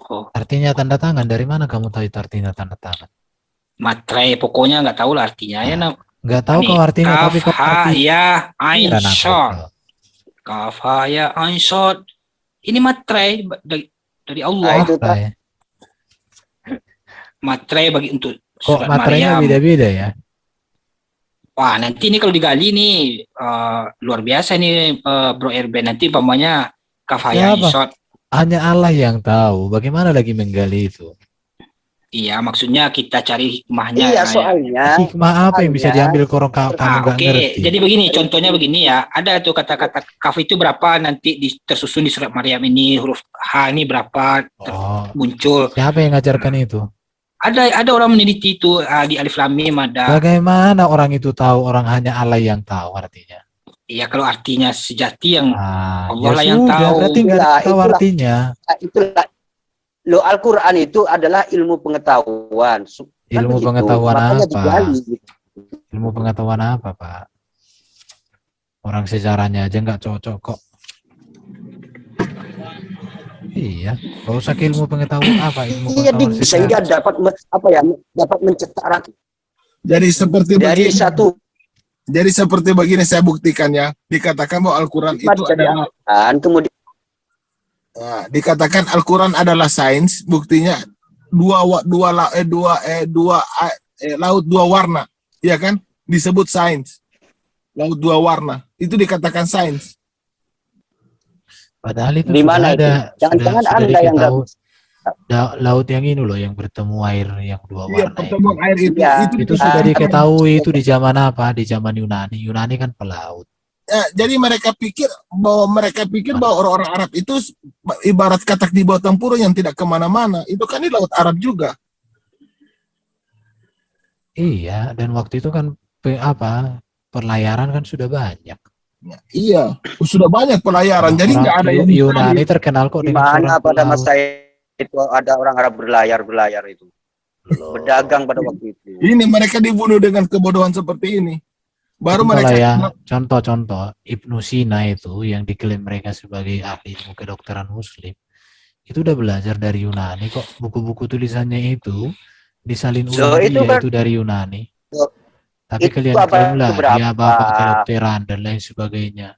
S2: Oh,
S3: artinya tanda tangan, dari mana kamu tahu itu artinya tanda tangan?
S2: matrai pokoknya nggak tahu lah artinya. Ya,
S3: Nggak tahu
S2: Nih,
S3: kau artinya,
S2: kaf,
S3: tapi kau
S2: ha,
S3: arti.
S2: ya, ain,
S3: Pikiran aku.
S2: shot. Kaf, ha, ya, ain, shot. Ini matrai dari
S8: Nah,
S2: Allah.
S8: itu
S3: Matrai.
S2: Matrai bagi untuk
S3: Kok
S2: surat
S3: matrainya
S2: Maryam.
S3: beda-beda ya?
S2: Wah, nanti ini kalau digali nih luar biasa nih Bro RB, nanti umpamanya kafaya
S3: Siapa?
S2: shot.
S3: Hanya Allah yang tahu. Bagaimana lagi menggali itu?
S2: Iya, maksudnya kita cari hikmahnya.
S8: iya
S2: kayak-
S8: soalnya
S3: Hikmah apa yang bisa diambil korong kamu nggak
S2: Oke,
S3: ngerti?
S2: jadi begini, contohnya begini ya. Ada tuh kata-kata kaf itu berapa nanti tersusun di surat Maryam ini, huruf H ini berapa
S3: Oh,
S2: muncul.
S3: siapa yang ngajarkan itu?
S2: Ada orang meneliti itu di Alif Lam Mim ada.
S3: Bagaimana orang itu tahu? Orang hanya Allah yang tahu artinya.
S2: Iya, kalau artinya sejati yang Allah
S3: Ya
S2: lah yang
S3: sudah,
S2: tahu.
S3: berarti nggak
S8: Itulah,
S3: tahu
S8: itulah.
S3: artinya.
S8: itulah lo Al-Quran itu adalah ilmu pengetahuan. Kan
S3: Ilmu
S8: begitu.
S3: pengetahuan
S8: Makanya
S3: apa?
S8: digali gitu.
S3: Ilmu pengetahuan apa, Pak? Orang sejarahnya aja nggak cocok kok. Iya, nggak usah ke ilmu pengetahuan apa, ilmu
S8: Iya,
S3: pengetahuan
S8: sehingga
S3: sejarah.
S8: dapat mencetak rakyat
S1: Jadi seperti
S8: dari
S1: begini.
S8: satu
S1: Jadi seperti begini saya buktikan ya. Dikatakan bahwa Al-Quran itu
S8: hikmat
S1: adalah
S8: syariat, kemudian
S1: dikatakan Al-Quran adalah sains. Buktinya laut dua warna, ya kan? Disebut sains. Laut dua warna itu dikatakan sains.
S3: Padahal itu
S8: Di
S3: sudah
S8: mana
S3: ada,
S8: itu? Jangan-jangan
S3: sudah
S8: Anda yang
S3: diketahui. Laut yang ini loh, yang bertemu air yang dua
S1: Iya,
S3: warna
S1: pertemuan air itu.
S8: Iya.
S3: itu sudah diketahui itu di zaman apa? Di zaman Yunani. Yunani kan pelaut.
S1: Jadi mereka pikir bahwa orang-orang Arab itu ibarat katak di bawah tempurung yang tidak kemana-mana. Itu kan di laut Arab juga.
S3: Iya, dan waktu itu kan perlayaran kan sudah banyak.
S1: Iya, sudah banyak pelayaran. Jadi
S3: Orang
S1: nggak ada yang
S3: Yunani terkenal kok
S8: di
S3: dengan
S8: mana
S3: seorang
S8: pada
S3: pelaut.
S8: masa itu ada orang Arab berlayar itu,
S3: Loh.
S8: berdagang pada waktu itu.
S1: Ini mereka dibunuh dengan kebodohan seperti ini. Baru
S3: Contoh lah
S1: mereka
S3: ya, contoh-contoh Ibnu Sina itu yang diklaim mereka sebagai ahli ilmu kedokteran muslim, itu udah belajar dari Yunani kok. Buku-buku tulisannya itu disalin
S8: So,
S3: ulang
S8: itu
S3: dia
S8: kan-
S3: itu dari Yunani.
S8: So,
S3: Tapi
S8: itu
S3: kalian
S8: apa-
S3: klaim lah
S8: itu berapa?
S3: dia bapak kedokteran dan lain sebagainya.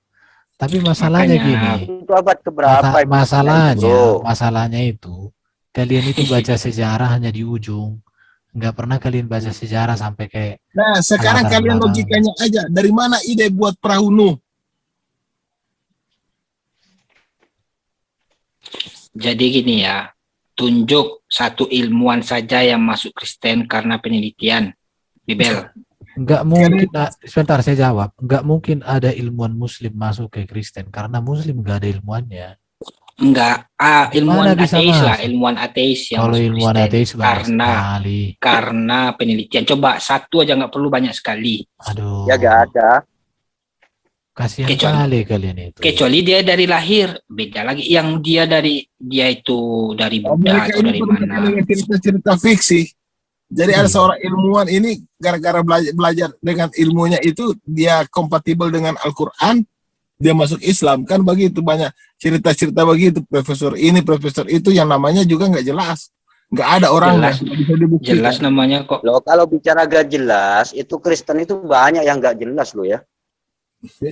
S3: Tapi masalahnya
S2: Makanya,
S3: gini,
S8: Itu abad keberapa?
S3: masalahnya itu kalian itu baca sejarah hanya di ujung, nggak pernah kalian baca sejarah sampai kayak
S1: Nah, sekarang
S3: latar
S1: kalian
S3: belakang.
S1: logikanya aja. Dari mana ide buat perahu Nuh?
S2: jadi gini ya, tunjuk satu ilmuwan saja yang masuk Kristen karena penelitian. Bibel.
S3: Nggak mungkin, sebentar saya jawab, nggak mungkin ada ilmuwan Muslim masuk ke Kristen karena Muslim nggak ada ilmuannya.
S2: Enggak, ilmuwan
S3: Mana bisa
S2: ateis lah,
S3: masuk?
S2: ilmuwan ateis yang
S3: Kalau
S2: masuk
S3: ilmuwan
S2: Kristen.
S3: ateis banyak sekali.
S2: Karena penelitian. Coba satu aja nggak perlu banyak sekali.
S3: Aduh,
S8: Ya gak ada.
S3: kasihan
S2: Kecuali-
S3: kali kalian itu.
S2: Kecuali dia dari lahir, beda lagi. Yang dia itu dari Buddha
S1: Mereka
S2: atau
S1: ini
S2: dari
S1: berkaitan
S2: mana?
S1: dengan cerita-cerita fiksi. Jadi ada
S3: Iya.
S1: seorang ilmuwan ini gara-gara belajar dengan ilmunya itu dia kompatibel dengan Al-Quran, dia masuk Islam. Kan begitu banyak cerita-cerita begitu, profesor ini, profesor itu yang namanya juga nggak jelas. Nggak ada orangnya,
S2: Jelas.
S1: nggak bisa dibuktikan.
S2: Jelas namanya kok.
S8: Loh, kalau bicara gak jelas, itu Kristen itu banyak yang gak jelas loh ya.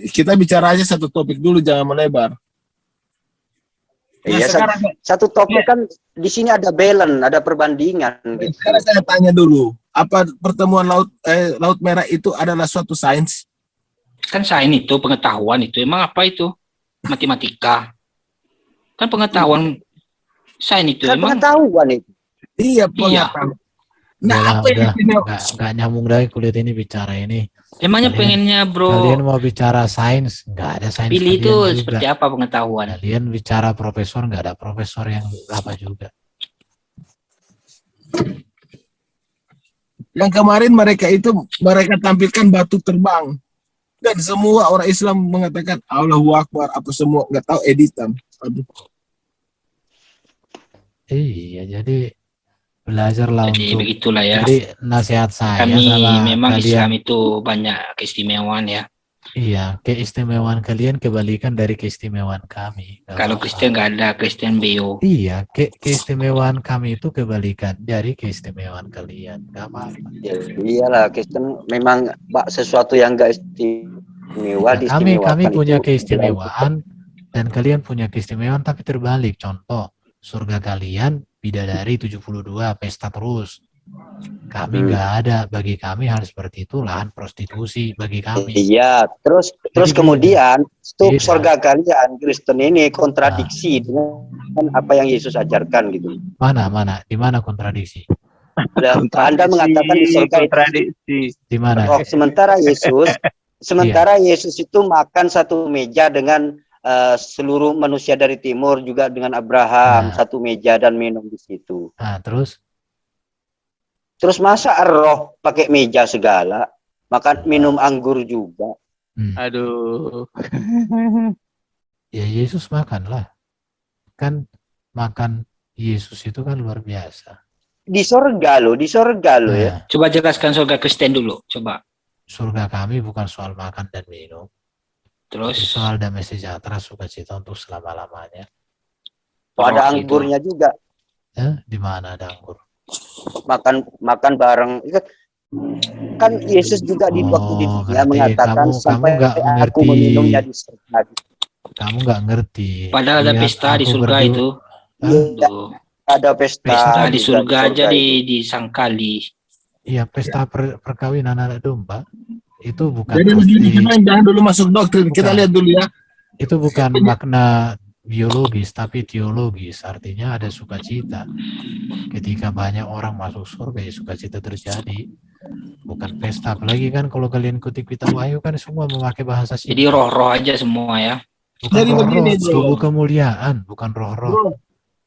S1: Kita bicara aja satu topik dulu, jangan melebar. Nah,
S8: Iya,
S1: sekarang,
S8: satu topik kan di sini ada balance, ada perbandingan gitu.
S1: sekarang saya tanya dulu, apa pertemuan Laut Merah itu adalah suatu sains?
S2: Kan sains itu, pengetahuan itu. Emang apa itu? Matematika. Kan pengetahuan sains itu.
S8: Kan
S2: Emang
S8: pengetahuan itu.
S1: Iya, pengetahuan. Nah,
S3: Udah lah,
S1: apa yang
S3: udah
S1: istimewa?
S3: nggak nyambung dari kulit ini bicara ini.
S2: emangnya
S3: Kalian-
S2: pengennya bro
S3: Kalian mau bicara sains, nggak ada sains
S2: pilih itu
S3: kalian juga.
S2: seperti apa pengetahuan?
S3: Kalian bicara profesor, nggak ada profesor yang apa juga.
S1: Yang kemarin mereka tampilkan batu terbang. Dan semua orang Islam mengatakan Allahu Akbar, apa semua, nggak tahu editan. Aduh.
S3: Iya, jadi belajarlah
S2: Jadi
S3: untuk.
S2: begitulah ya.
S3: Jadi nasihat saya
S2: Kami
S3: sama
S2: memang
S3: kalian,
S2: Islam itu banyak keistimewaan ya.
S3: iya, keistimewaan kalian kebalikan dari keistimewaan kami. Nggak
S2: Kalau
S3: apa-apa.
S2: Kristen nggak ada Kristen Beo.
S3: Iya, keistimewaan kami itu kebalikan dari keistimewaan kalian. Nggak apa-apa.
S8: Ya, iyalah, Kristen memang sesuatu yang gak istimewa.
S3: Nah, kami
S8: diistimewakan
S3: punya
S8: itu.
S3: keistimewaan dan kalian punya keistimewaan tapi terbalik. Contoh, surga kalian bidadari 72 pesta terus. Kami nggak ada. Bagi kami hal seperti itu lahan prostitusi bagi kami.
S8: Iya, terus
S3: Jadi
S8: kemudian
S3: beda.
S8: surga kalian Kristen ini kontradiksi dengan apa yang Yesus ajarkan gitu.
S3: Mana di mana kontradiksi?
S8: Dan Anda mengatakan di surga itu
S9: kontradiksi.
S3: Di mana?
S8: roh, sementara Yesus itu makan satu meja dengan seluruh manusia dari timur, juga dengan Abraham,
S3: Nah.
S8: satu meja dan minum di situ.
S3: Nah, terus
S8: Terus masa roh pakai meja segala, makan minum anggur juga.
S9: Aduh.
S3: ya Yesus makan lah. Kan makan Yesus itu kan luar biasa.
S8: Di sorga loh ya.
S3: Nah,
S2: Coba jelaskan surga Kristen dulu. Coba.
S3: surga kami bukan soal makan dan minum.
S2: Terus
S3: Itu soal damai sejahtera, sukacita untuk selama-lamanya.
S8: Oh, ada
S2: roh itu.
S8: anggurnya juga.
S3: Di mana ada anggur?
S8: Makan bareng. Kan Yesus juga di waktu di dunia
S3: ngerti.
S8: mengatakan
S3: Kamu
S8: sampai
S3: nggak
S8: aku
S3: mengerti.
S8: meminumnya di surga.
S3: Kamu nggak ngerti.
S2: Padahal ada
S3: Lihat
S2: pesta di
S3: aku
S2: surga
S3: berdua-
S2: itu.
S8: Iya,
S2: Tuh.
S8: ada pesta
S2: Pesta di
S8: juga
S2: surga aja
S8: itu.
S2: disangkali.
S3: Iya, pesta perkawinan anak domba itu bukan
S1: Jadi begini, teman, jangan dulu masuk doktrin. Kita
S3: Bukan.
S1: lihat dulu ya.
S3: itu bukan makna biologis tapi teologis. Artinya ada sukacita. Ketika banyak orang masuk surga, ya sukacita terjadi. Bukan pesta. Apalagi kan kalau kalian kutip kitab Wahyu kan semua memakai bahasa
S2: Jadi
S3: singkat.
S2: roh-roh aja semua ya.
S3: Bukan
S1: Jadi
S3: roh-roh,
S1: begini, bro.
S3: tubuh kemuliaan, bukan roh-roh.
S1: Bro,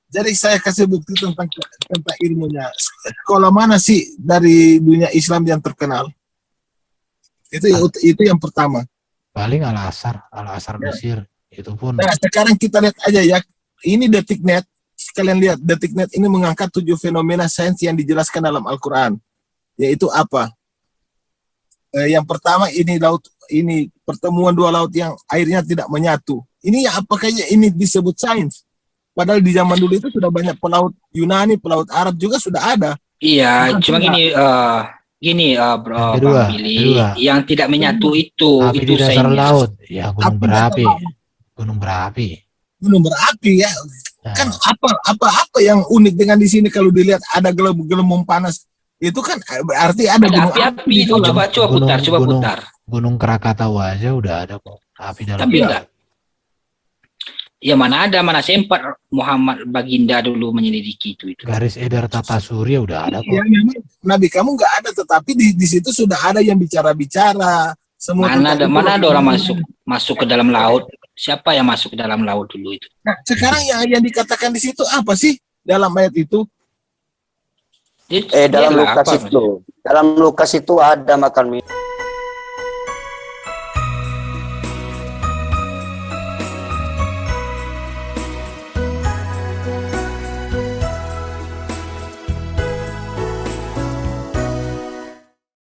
S1: jadi saya kasih bukti tentang ilmunya. Sekolah mana sih dari dunia Islam yang terkenal? Itu yang pertama.
S3: Paling Al-Azhar Mesir. Itu pun
S1: Nah, sekarang kita lihat aja ya. Ini Detiknet. Kalian lihat, Detiknet ini mengangkat 7 fenomena sains yang dijelaskan dalam Al-Quran. Yaitu apa? Yang pertama ini pertemuan dua laut yang airnya tidak menyatu. Ini ya apakahnya ini disebut sains? Padahal di zaman dulu itu sudah banyak pelaut Yunani, pelaut Arab juga sudah ada.
S2: Iya,
S1: Bukan
S2: cuma
S1: tidak.
S2: gini
S3: Yang kedua,
S2: Bang Billy, yang tidak menyatu itu
S3: api di dasar
S2: sainsnya.
S3: laut. Ya gunung
S1: Api
S3: berapi. Gunung berapi.
S1: Gunung berapi ya.
S3: Nah,
S1: Kan apa yang unik dengan di sini kalau dilihat ada gelombang panas itu kan berarti ada
S2: Ada
S1: gunung
S2: api-api
S1: di
S2: itu,
S1: dalam.
S2: coba putar, coba
S3: gunung-
S2: putar.
S3: Gunung Krakatau aja udah ada kok api dalam.
S2: Tapi enggak. Ya mana ada, mana sempat Muhammad Baginda dulu menyelidiki itu.
S3: Garis edar tata surya udah ada kok.
S1: Ya, memang Nabi kamu nggak ada, tetapi di situ sudah ada yang bicara-bicara. Semua
S2: Mana
S1: tentang itu.
S2: ada orang masuk ke dalam laut? Siapa yang masuk ke dalam laut dulu itu?
S1: Nah, sekarang yang dikatakan di situ apa sih dalam ayat itu?
S8: Dalam
S2: Dia
S8: Lukas
S2: apa,
S8: itu, dalam Lukas itu ada makan minum.